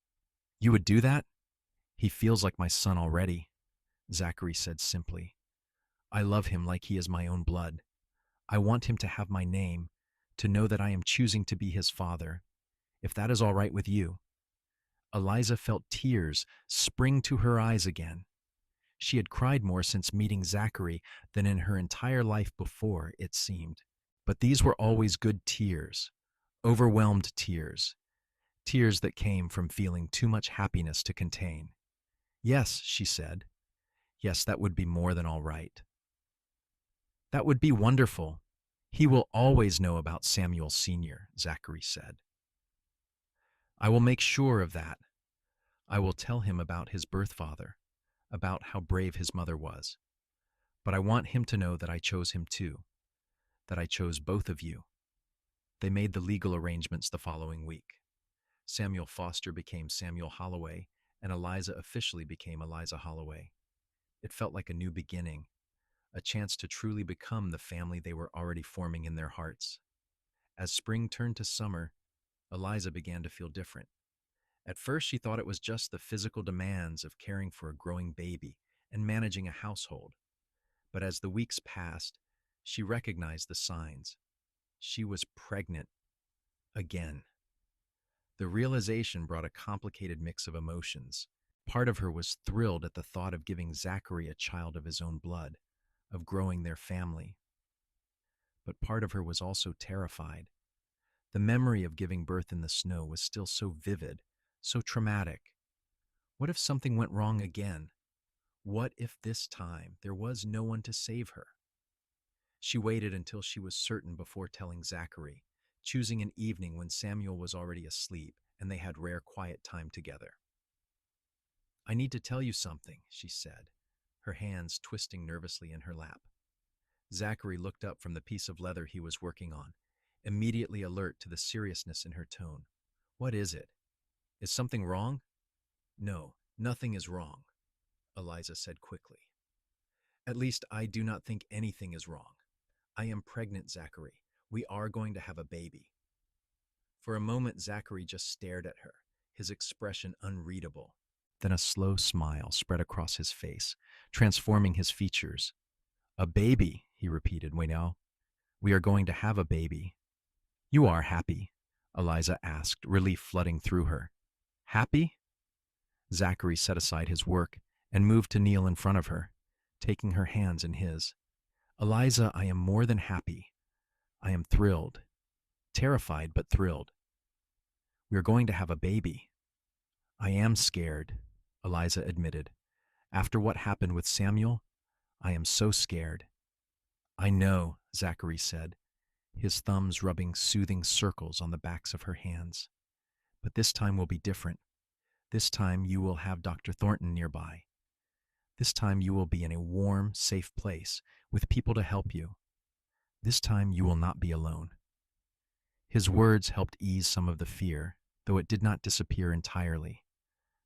A: You would do that? He feels like my son already, Zachary said simply. I love him like he is my own blood. I want him to have my name, to know that I am choosing to be his father, if that is all right with you. Eliza felt tears spring to her eyes again. She had cried more since meeting Zachary than in her entire life before, it seemed. But these were always good tears, overwhelmed tears, tears that came from feeling too much happiness to contain. Yes, she said. Yes, that would be more than all right. That would be wonderful. He will always know about Samuel Sr., Zachary said. I will make sure of that. I will tell him about his birth father, about how brave his mother was. But I want him to know that I chose him too, that I chose both of you. They made the legal arrangements the following week. Samuel Foster became Samuel Holloway, and Eliza officially became Eliza Holloway. It felt like a new beginning, a chance to truly become the family they were already forming in their hearts. As spring turned to summer, Eliza began to feel different. At first, she thought it was just the physical demands of caring for a growing baby and managing a household. But as the weeks passed, she recognized the signs. She was pregnant again. The realization brought a complicated mix of emotions. Part of her was thrilled at the thought of giving Zachary a child of his own blood, of growing their family. But part of her was also terrified. The memory of giving birth in the snow was still so vivid, so traumatic. What if something went wrong again? What if this time there was no one to save her? She waited until she was certain before telling Zachary, choosing an evening when Samuel was already asleep and they had rare quiet time together. I need to tell you something, she said, her hands twisting nervously in her lap. Zachary looked up from the piece of leather he was working on, immediately alert to the seriousness in her tone. What is it? Is something wrong? No, nothing is wrong, Eliza said quickly. At least I do not think anything is wrong. I am pregnant, Zachary. We are going to have a baby. For a moment, Zachary just stared at her, his expression unreadable. Then a slow smile spread across his face, transforming his features. A baby, he repeated. Wait now. We are going to have a baby. You are happy? Eliza asked, relief flooding through her. Happy? Zachary set aside his work and moved to kneel in front of her, taking her hands in his. Eliza, I am more than happy. I am thrilled. Terrified, but thrilled. We are going to have a baby. I am scared, Eliza admitted. After what happened with Samuel, I am so scared. I know, Zachary said, his thumbs rubbing soothing circles on the backs of her hands. But this time will be different. This time you will have Dr. Thornton nearby. This time you will be in a warm, safe place with people to help you. This time you will not be alone. His words helped ease some of the fear, though it did not disappear entirely.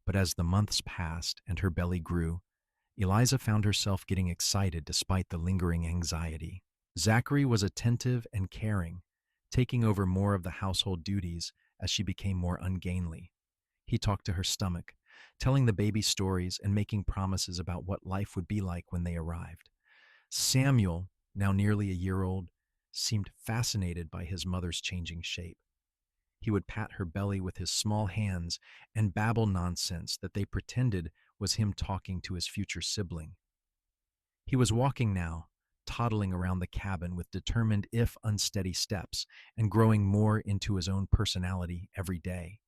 A: But as the months passed and her belly grew, Eliza found herself getting excited despite the lingering anxiety. Zachary was attentive and caring, taking over more of the household duties as she became more ungainly. He talked to her stomach, telling the baby stories and making promises about what life would be like when they arrived. Samuel, now nearly a year old, seemed fascinated by his mother's changing shape. He would pat her belly with his small hands and babble nonsense that they pretended was him talking to his future sibling. He was walking now, toddling around the cabin with determined if unsteady steps and growing more into his own personality every day.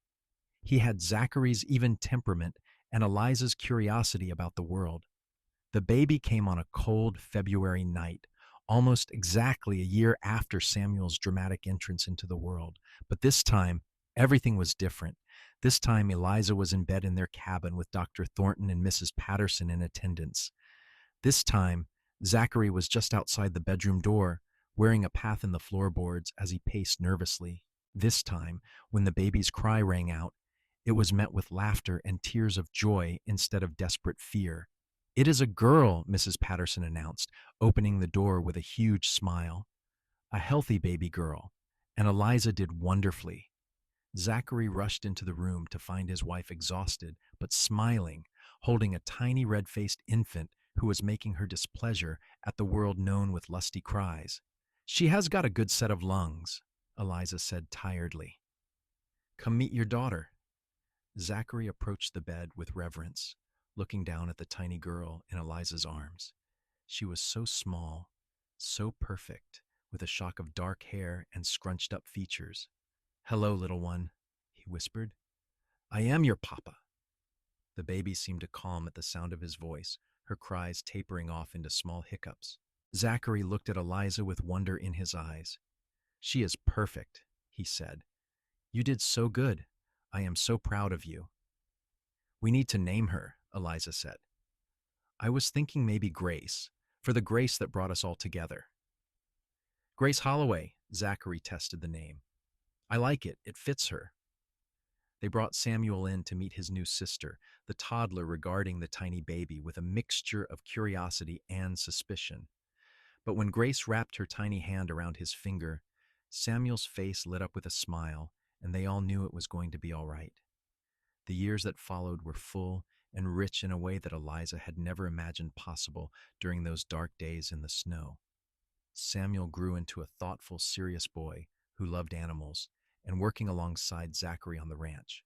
A: He had Zachary's even temperament and Eliza's curiosity about the world. The baby came on a cold February night, almost exactly a year after Samuel's dramatic entrance into the world. But this time, everything was different. This time, Eliza was in bed in their cabin with Dr. Thornton and Mrs. Patterson in attendance. This time, Zachary was just outside the bedroom door, wearing a path in the floorboards as he paced nervously. This time, when the baby's cry rang out, it was met with laughter and tears of joy instead of desperate fear. "It is a girl," Mrs. Patterson announced, opening the door with a huge smile. "A healthy baby girl." And Eliza did wonderfully. Zachary rushed into the room to find his wife exhausted, but smiling, holding a tiny red-faced infant who was making her displeasure at the world known with lusty cries. "She has got a good set of lungs," Eliza said tiredly. "Come meet your daughter." Zachary approached the bed with reverence, looking down at the tiny girl in Eliza's arms. She was so small, so perfect, with a shock of dark hair and scrunched up features. "Hello, little one," he whispered. "I am your papa." The baby seemed to calm at the sound of his voice, her cries tapering off into small hiccups. Zachary looked at Eliza with wonder in his eyes. "She is perfect," he said. "You did so good. I am so proud of you." "We need to name her," Eliza said. "I was thinking maybe Grace, for the grace that brought us all together." "Grace Holloway," Zachary tested the name. "I like it. It fits her." They brought Samuel in to meet his new sister, the toddler regarding the tiny baby with a mixture of curiosity and suspicion. But when Grace wrapped her tiny hand around his finger, Samuel's face lit up with a smile, and they all knew it was going to be all right. The years that followed were full and rich in a way that Eliza had never imagined possible during those dark days in the snow. Samuel grew into a thoughtful, serious boy who loved animals and working alongside Zachary on the ranch.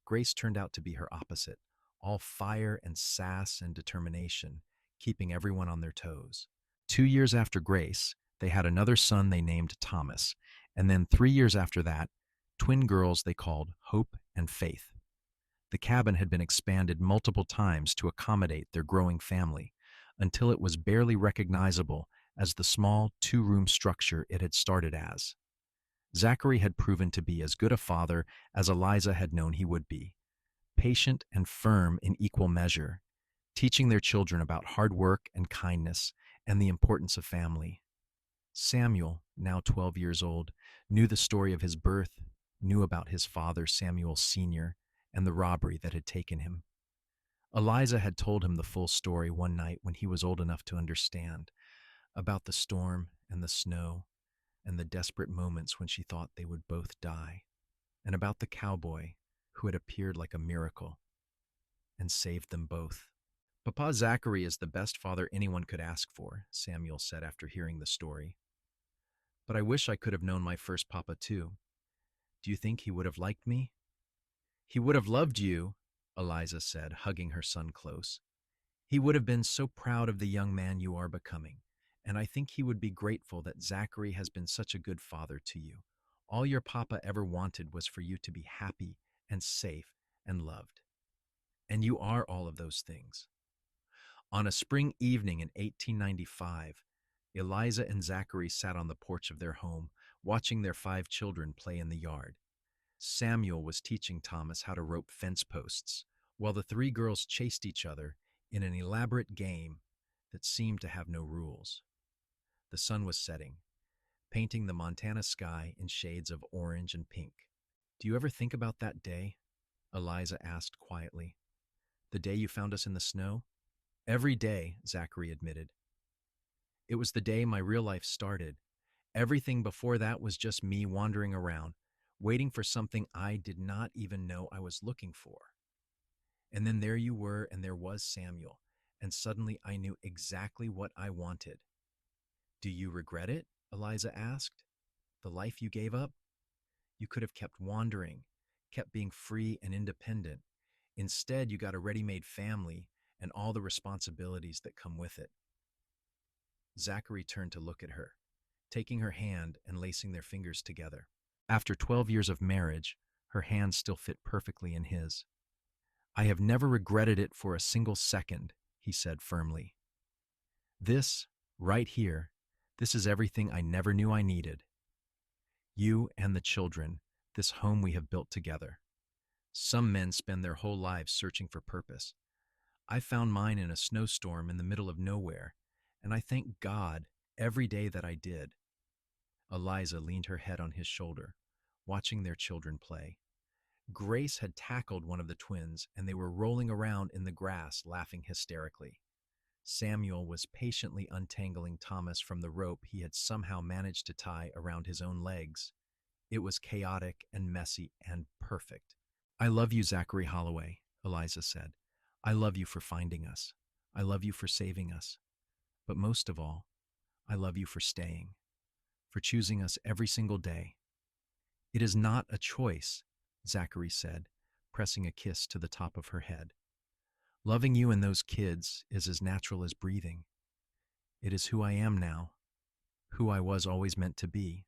A: Grace turned out to be her opposite, all fire and sass and determination, keeping everyone on their toes. 2 years after Grace, they had another son they named Thomas, and then 3 years after that, twin girls they called Hope and Faith. The cabin had been expanded multiple times to accommodate their growing family, until it was barely recognizable as the small two-room structure it had started as. Zachary had proven to be as good a father as Eliza had known he would be, patient and firm in equal measure, teaching their children about hard work and kindness and the importance of family. Samuel, now 12 years old, knew the story of his birth, knew about his father, Samuel Sr., and the robbery that had taken him. Eliza had told him the full story one night when he was old enough to understand, about the storm and the snow and the desperate moments when she thought they would both die, and about the cowboy who had appeared like a miracle and saved them both. "Papa Zachary is the best father anyone could ask for," Samuel said after hearing the story. "But I wish I could have known my first papa too. Do you think he would have liked me?" "He would have loved you," Eliza said, hugging her son close. "He would have been so proud of the young man you are becoming, and I think he would be grateful that Zachary has been such a good father to you. All your papa ever wanted was for you to be happy and safe and loved. And you are all of those things." On a spring evening in 1895, Eliza and Zachary sat on the porch of their home, watching their 5 children play in the yard. Samuel was teaching Thomas how to rope fence posts, while the 3 girls chased each other in an elaborate game that seemed to have no rules. The sun was setting, painting the Montana sky in shades of orange and pink. "Do you ever think about that day?" Eliza asked quietly. "The day you found us in the snow?" "Every day," Zachary admitted. "It was the day my real life started. Everything before that was just me wandering around, waiting for something I did not even know I was looking for. And then there you were, and there was Samuel, and suddenly I knew exactly what I wanted." "Do you regret it?" Eliza asked. "The life you gave up? You could have kept wandering, kept being free and independent. Instead, you got a ready-made family and all the responsibilities that come with it." Zachary turned to look at her, taking her hand and lacing their fingers together. After 12 years of marriage, her hands still fit perfectly in his. "I have never regretted it for a single second," he said firmly. "This, right here, this is everything I never knew I needed. You and the children, this home we have built together. Some men spend their whole lives searching for purpose. I found mine in a snowstorm in the middle of nowhere, and I thank God every day that I did." Eliza leaned her head on his shoulder, watching their children play. Grace had tackled one of the twins, and they were rolling around in the grass, laughing hysterically. Samuel was patiently untangling Thomas from the rope he had somehow managed to tie around his own legs. It was chaotic and messy and perfect. "I love you, Zachary Holloway," Eliza said. "I love you for finding us. I love you for saving us. But most of all, I love you for staying, for choosing us every single day." "It is not a choice," Zachary said, pressing a kiss to the top of her head. "Loving you and those kids is as natural as breathing. It is who I am now, who I was always meant to be."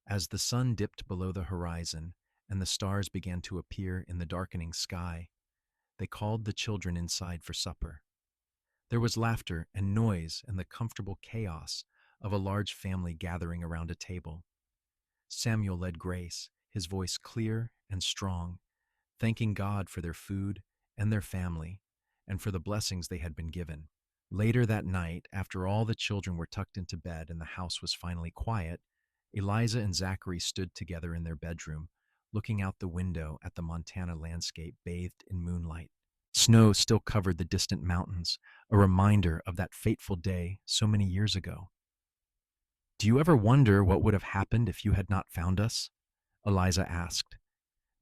A: As the sun dipped below the horizon and the stars began to appear in the darkening sky, they called the children inside for supper. There was laughter and noise and the comfortable chaos of a large family gathering around a table. Samuel led Grace, his voice clear and strong, thanking God for their food and their family and for the blessings they had been given. Later that night, after all the children were tucked into bed and the house was finally quiet, Eliza and Zachary stood together in their bedroom, looking out the window at the Montana landscape bathed in moonlight. Snow still covered the distant mountains, a reminder of that fateful day so many years ago. "Do you ever wonder what would have happened if you had not found us?" Eliza asked.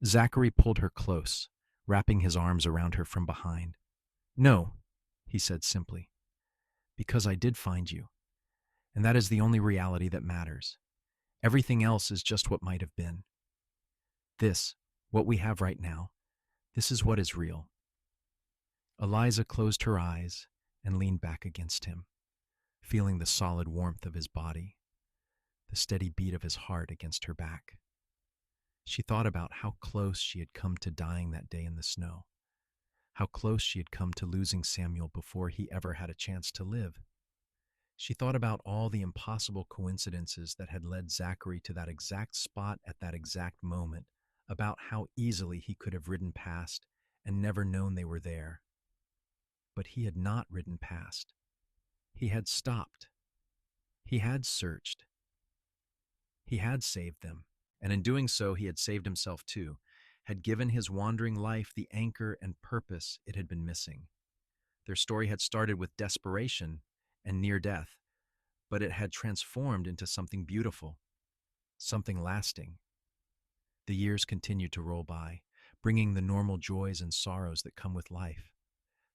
A: Zachary pulled her close, wrapping his arms around her from behind. "No," he said simply, "because I did find you, and that is the only reality that matters. Everything else is just what might have been. This, what we have right now, this is what is real." Eliza closed her eyes and leaned back against him, feeling the solid warmth of his body, the steady beat of his heart against her back. She thought about how close she had come to dying that day in the snow, how close she had come to losing Samuel before he ever had a chance to live. She thought about all the impossible coincidences that had led Zachary to that exact spot at that exact moment, about how easily he could have ridden past and never known they were there. But he had not ridden past. He had stopped. He had searched. He had saved them, and in doing so he had saved himself too, had given his wandering life the anchor and purpose it had been missing. Their story had started with desperation and near death, but it had transformed into something beautiful, something lasting. The years continued to roll by, bringing the normal joys and sorrows that come with life.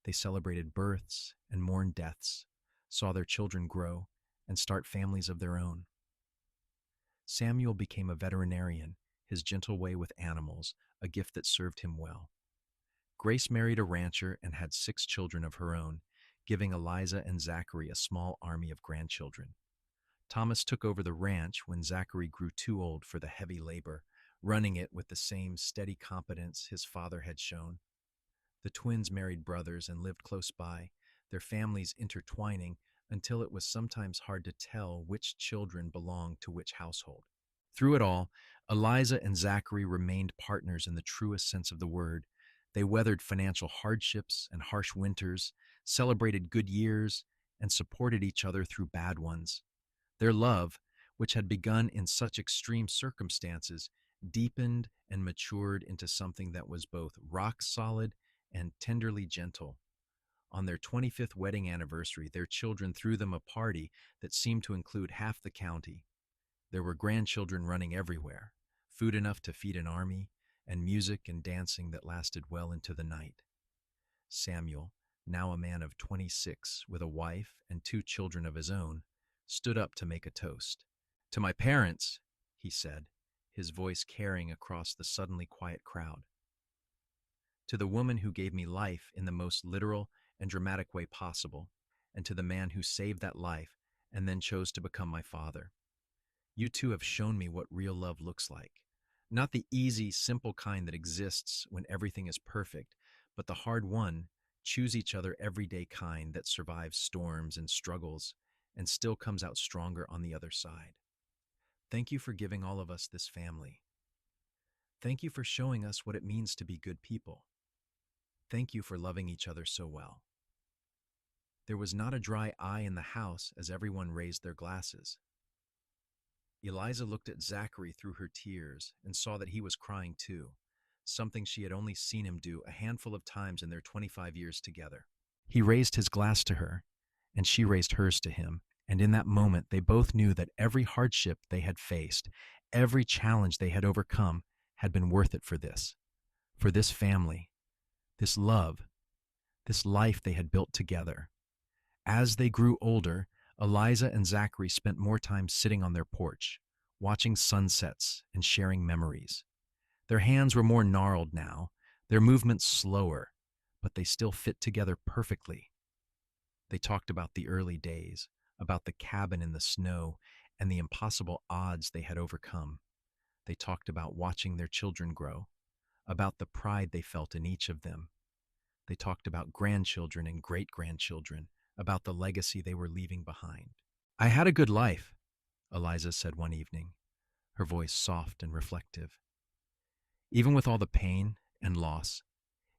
A: They celebrated births and mourned deaths, saw their children grow and start families of their own. Samuel became a veterinarian, his gentle way with animals, a gift that served him well. Grace married a rancher and had 6 children of her own, giving Eliza and Zachary a small army of grandchildren. Thomas took over the ranch when Zachary grew too old for the heavy labor, running it with the same steady competence his father had shown. The twins married brothers and lived close by, their families intertwining until it was sometimes hard to tell which children belonged to which household. Through it all, Eliza and Zachary remained partners in the truest sense of the word. They weathered financial hardships and harsh winters, celebrated good years, and supported each other through bad ones. Their love, which had begun in such extreme circumstances, deepened and matured into something that was both rock solid and tenderly gentle. On their 25th wedding anniversary, their children threw them a party that seemed to include half the county. There were grandchildren running everywhere, food enough to feed an army, and music and dancing that lasted well into the night. Samuel, now a man of 26 with a wife and two children of his own, stood up to make a toast. "To my parents," he said, his voice carrying across the suddenly quiet crowd. "To the woman who gave me life in the most literal and dramatic way possible, and to the man who saved that life and then chose to become my father. You two have shown me what real love looks like. Not the easy, simple kind that exists when everything is perfect, but the hard won, choose each other everyday kind that survives storms and struggles and still comes out stronger on the other side. Thank you for giving all of us this family. Thank you for showing us what it means to be good people. Thank you for loving each other so well." There was not a dry eye in the house as everyone raised their glasses. Eliza looked at Zachary through her tears and saw that he was crying too, something she had only seen him do a handful of times in their 25 years together. He raised his glass to her, and she raised hers to him, and in that moment they both knew that every hardship they had faced, every challenge they had overcome, had been worth it for this family, this love, this life they had built together. As they grew older, Eliza and Zachary spent more time sitting on their porch, watching sunsets and sharing memories. Their hands were more gnarled now, their movements slower, but they still fit together perfectly. They talked about the early days, about the cabin in the snow, and the impossible odds they had overcome. They talked about watching their children grow, about the pride they felt in each of them. They talked about grandchildren and great-grandchildren, about the legacy they were leaving behind. "I had a good life," Eliza said one evening, her voice soft and reflective. "Even with all the pain and loss,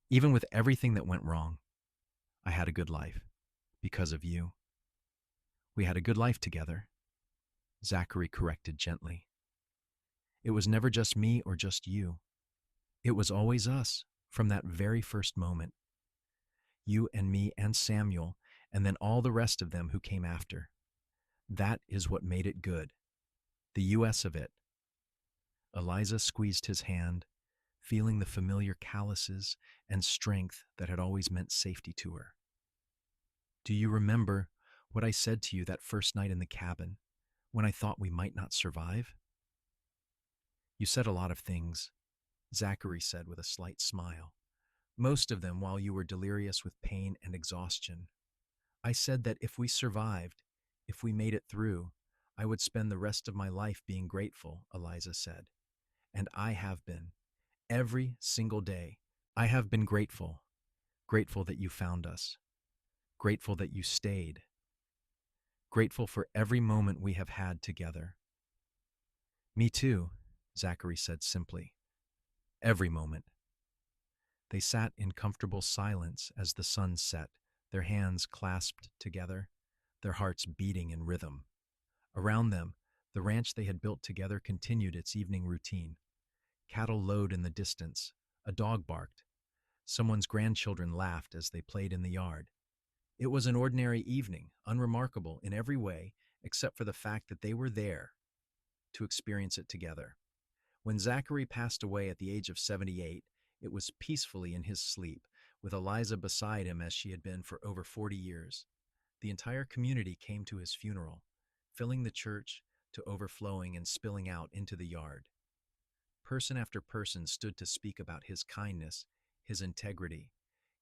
A: even with everything that went wrong, I had a good life because of you." "We had a good life together," Zachary corrected gently. "It was never just me or just you. It was always us from that very first moment. You and me and Samuel, and then all the rest of them who came after. That is what made it good. The U.S. of it." Eliza squeezed his hand, feeling the familiar calluses and strength that had always meant safety to her. "Do you remember what I said to you that first night in the cabin, when I thought we might not survive?" "You said a lot of things," Zachary said with a slight smile. "Most of them while you were delirious with pain and exhaustion. I said that if we survived, if we made it through, I would spend the rest of my life being grateful," Eliza said. "And I have been. Every single day, I have been grateful. Grateful that you found us. Grateful that you stayed. Grateful for every moment we have had together." "Me too," Zachary said simply. "Every moment." They sat in comfortable silence as the sun set, their hands clasped together, their hearts beating in rhythm. Around them, the ranch they had built together continued its evening routine. Cattle lowed in the distance, a dog barked. Someone's grandchildren laughed as they played in the yard. It was an ordinary evening, unremarkable in every way except for the fact that they were there to experience it together. When Zachary passed away at the age of 78, it was peacefully in his sleep, with Eliza beside him as she had been for over 40 years. The entire community came to his funeral, filling the church to overflowing and spilling out into the yard. Person after person stood to speak about his kindness, his integrity,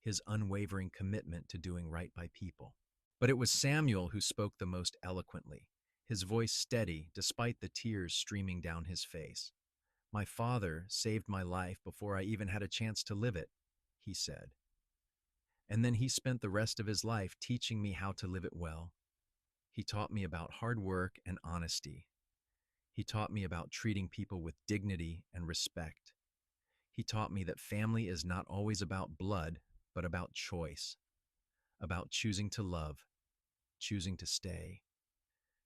A: his unwavering commitment to doing right by people. But it was Samuel who spoke the most eloquently, his voice steady despite the tears streaming down his face. "My father saved my life before I even had a chance to live it," he said. And then he spent the rest of his life teaching me how to live it well. He taught me about hard work and honesty. He taught me about treating people with dignity and respect. He taught me that family is not always about blood, but about choice, about choosing to love, choosing to stay,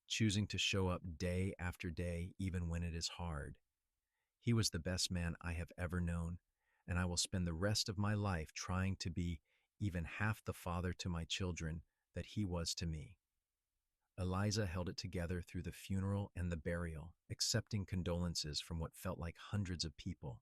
A: choosing to show up day after day, even when it is hard. He was the best man I have ever known, and I will spend the rest of my life trying to be even half the father to my children that he was to me. Eliza held it together through the funeral and the burial, accepting condolences from what felt like hundreds of people.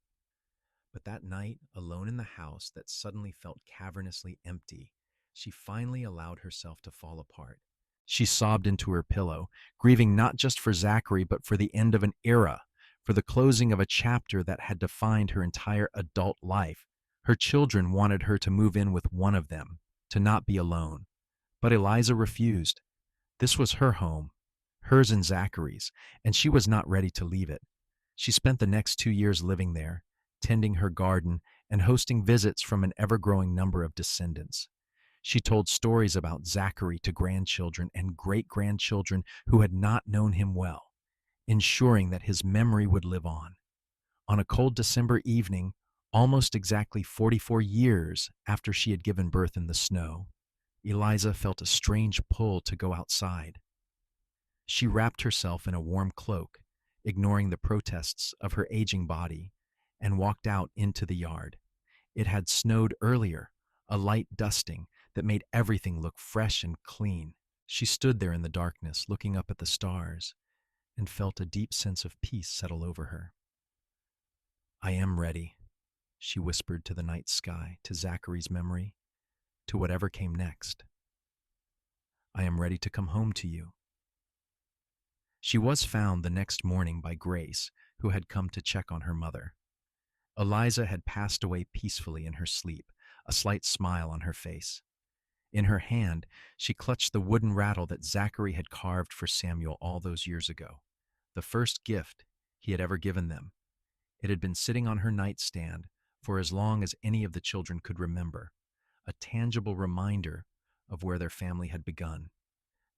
A: But that night, alone in the house that suddenly felt cavernously empty, she finally allowed herself to fall apart. She sobbed into her pillow, grieving not just for Zachary, but for the end of an era, for the closing of a chapter that had defined her entire adult life. Her children wanted her to move in with one of them, to not be alone. But Eliza refused. This was her home, hers and Zachary's, and she was not ready to leave it. She spent the next 2 years living there, tending her garden and hosting visits from an ever-growing number of descendants. She told stories about Zachary to grandchildren and great-grandchildren who had not known him well, ensuring that his memory would live on. On a cold December evening, almost exactly 44 years after she had given birth in the snow, Eliza felt a strange pull to go outside. She wrapped herself in a warm cloak, ignoring the protests of her aging body, and walked out into the yard. It had snowed earlier, a light dusting that made everything look fresh and clean. She stood there in the darkness, looking up at the stars, and felt a deep sense of peace settle over her. "I am ready," she whispered to the night sky, to Zachary's memory, to whatever came next. "I am ready to come home to you." She was found the next morning by Grace, who had come to check on her mother. Eliza had passed away peacefully in her sleep, a slight smile on her face. In her hand, she clutched the wooden rattle that Zachary had carved for Samuel all those years ago, the first gift he had ever given them. It had been sitting on her nightstand for as long as any of the children could remember, a tangible reminder of where their family had begun.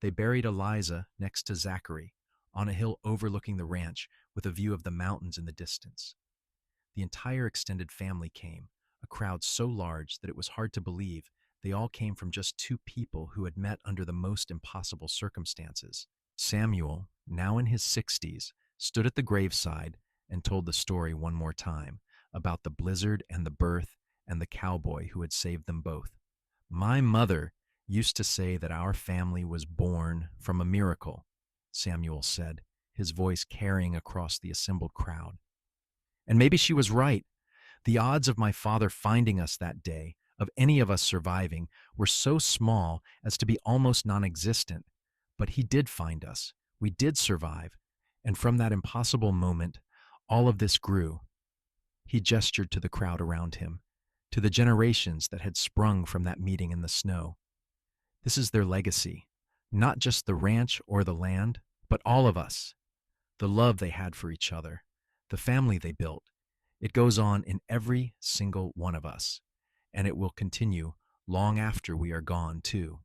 A: They buried Eliza next to Zachary, on a hill overlooking the ranch with a view of the mountains in the distance. The entire extended family came, a crowd so large that it was hard to believe they all came from just two people who had met under the most impossible circumstances. Samuel, now in his 60s, stood at the graveside and told the story one more time about the blizzard and the birth and the cowboy who had saved them both. "My mother used to say that our family was born from a miracle," Samuel said, his voice carrying across the assembled crowd. And maybe she was right. The odds of my father finding us that day, of any of us surviving, were so small as to be almost non-existent. But he did find us. We did survive. And from that impossible moment, all of this grew. He gestured to the crowd around him, to the generations that had sprung from that meeting in the snow. This is their legacy, not just the ranch or the land, but all of us. The love they had for each other, the family they built. It goes on in every single one of us, and it will continue long after we are gone, too.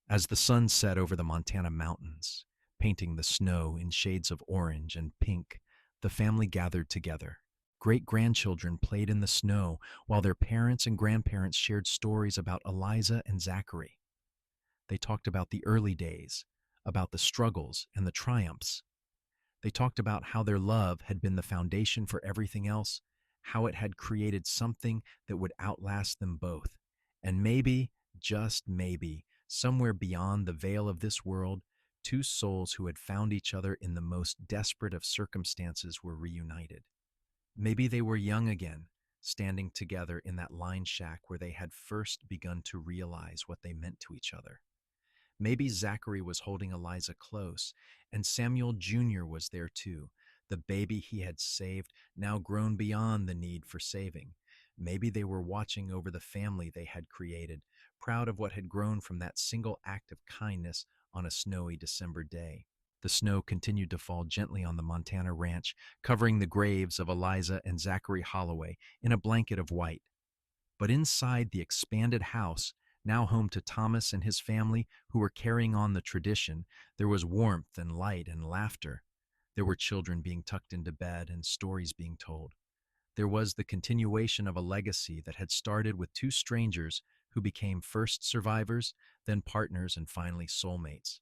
A: As the sun set over the Montana mountains, painting the snow in shades of orange and pink, the family gathered together. Great-grandchildren played in the snow while their parents and grandparents shared stories about Eliza and Zachary. They talked about the early days, about the struggles and the triumphs. They talked about how their love had been the foundation for everything else, how it had created something that would outlast them both. And maybe, just maybe, somewhere beyond the veil of this world, two souls who had found each other in the most desperate of circumstances were reunited. Maybe they were young again, standing together in that line shack where they had first begun to realize what they meant to each other. Maybe Zachary was holding Eliza close, and Samuel Jr. was there too, the baby he had saved, now grown beyond the need for saving. Maybe they were watching over the family they had created, proud of what had grown from that single act of kindness on a snowy December day. The snow continued to fall gently on the Montana ranch, covering the graves of Eliza and Zachary Holloway in a blanket of white. But inside the expanded house, Now home to Thomas and his family, who were carrying on the tradition, there was warmth and light and laughter. There were children being tucked into bed and stories being told. There was the continuation of a legacy that had started with two strangers who became first survivors, then partners, and finally soulmates.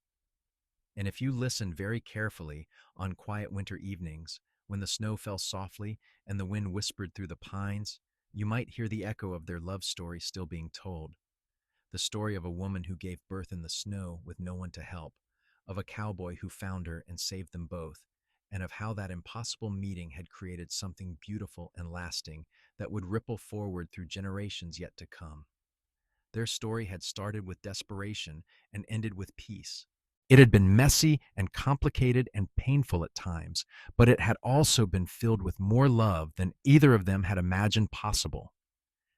A: And if you listen very carefully on quiet winter evenings, when the snow fell softly and the wind whispered through the pines, you might hear the echo of their love story still being told. The story of a woman who gave birth in the snow with no one to help, of a cowboy who found her and saved them both, and of how that impossible meeting had created something beautiful and lasting that would ripple forward through generations yet to come. Their story had started with desperation and ended with peace. It had been messy and complicated and painful at times, but it had also been filled with more love than either of them had imagined possible.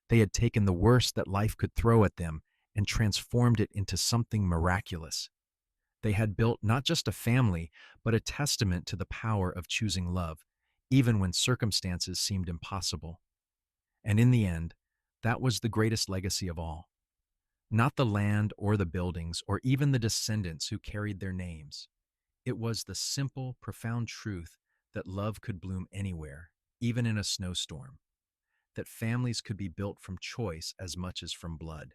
A: They had taken the worst that life could throw at them and transformed it into something miraculous. They had built not just a family, but a testament to the power of choosing love, even when circumstances seemed impossible. And in the end, that was the greatest legacy of all. Not the land or the buildings or even the descendants who carried their names. It was the simple, profound truth that love could bloom anywhere, even in a snowstorm, that families could be built from choice as much as from blood.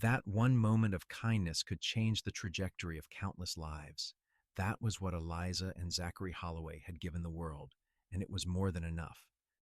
A: That one moment of kindness could change the trajectory of countless lives. That was what Eliza and Zachary Holloway had given the world, and it was more than enough.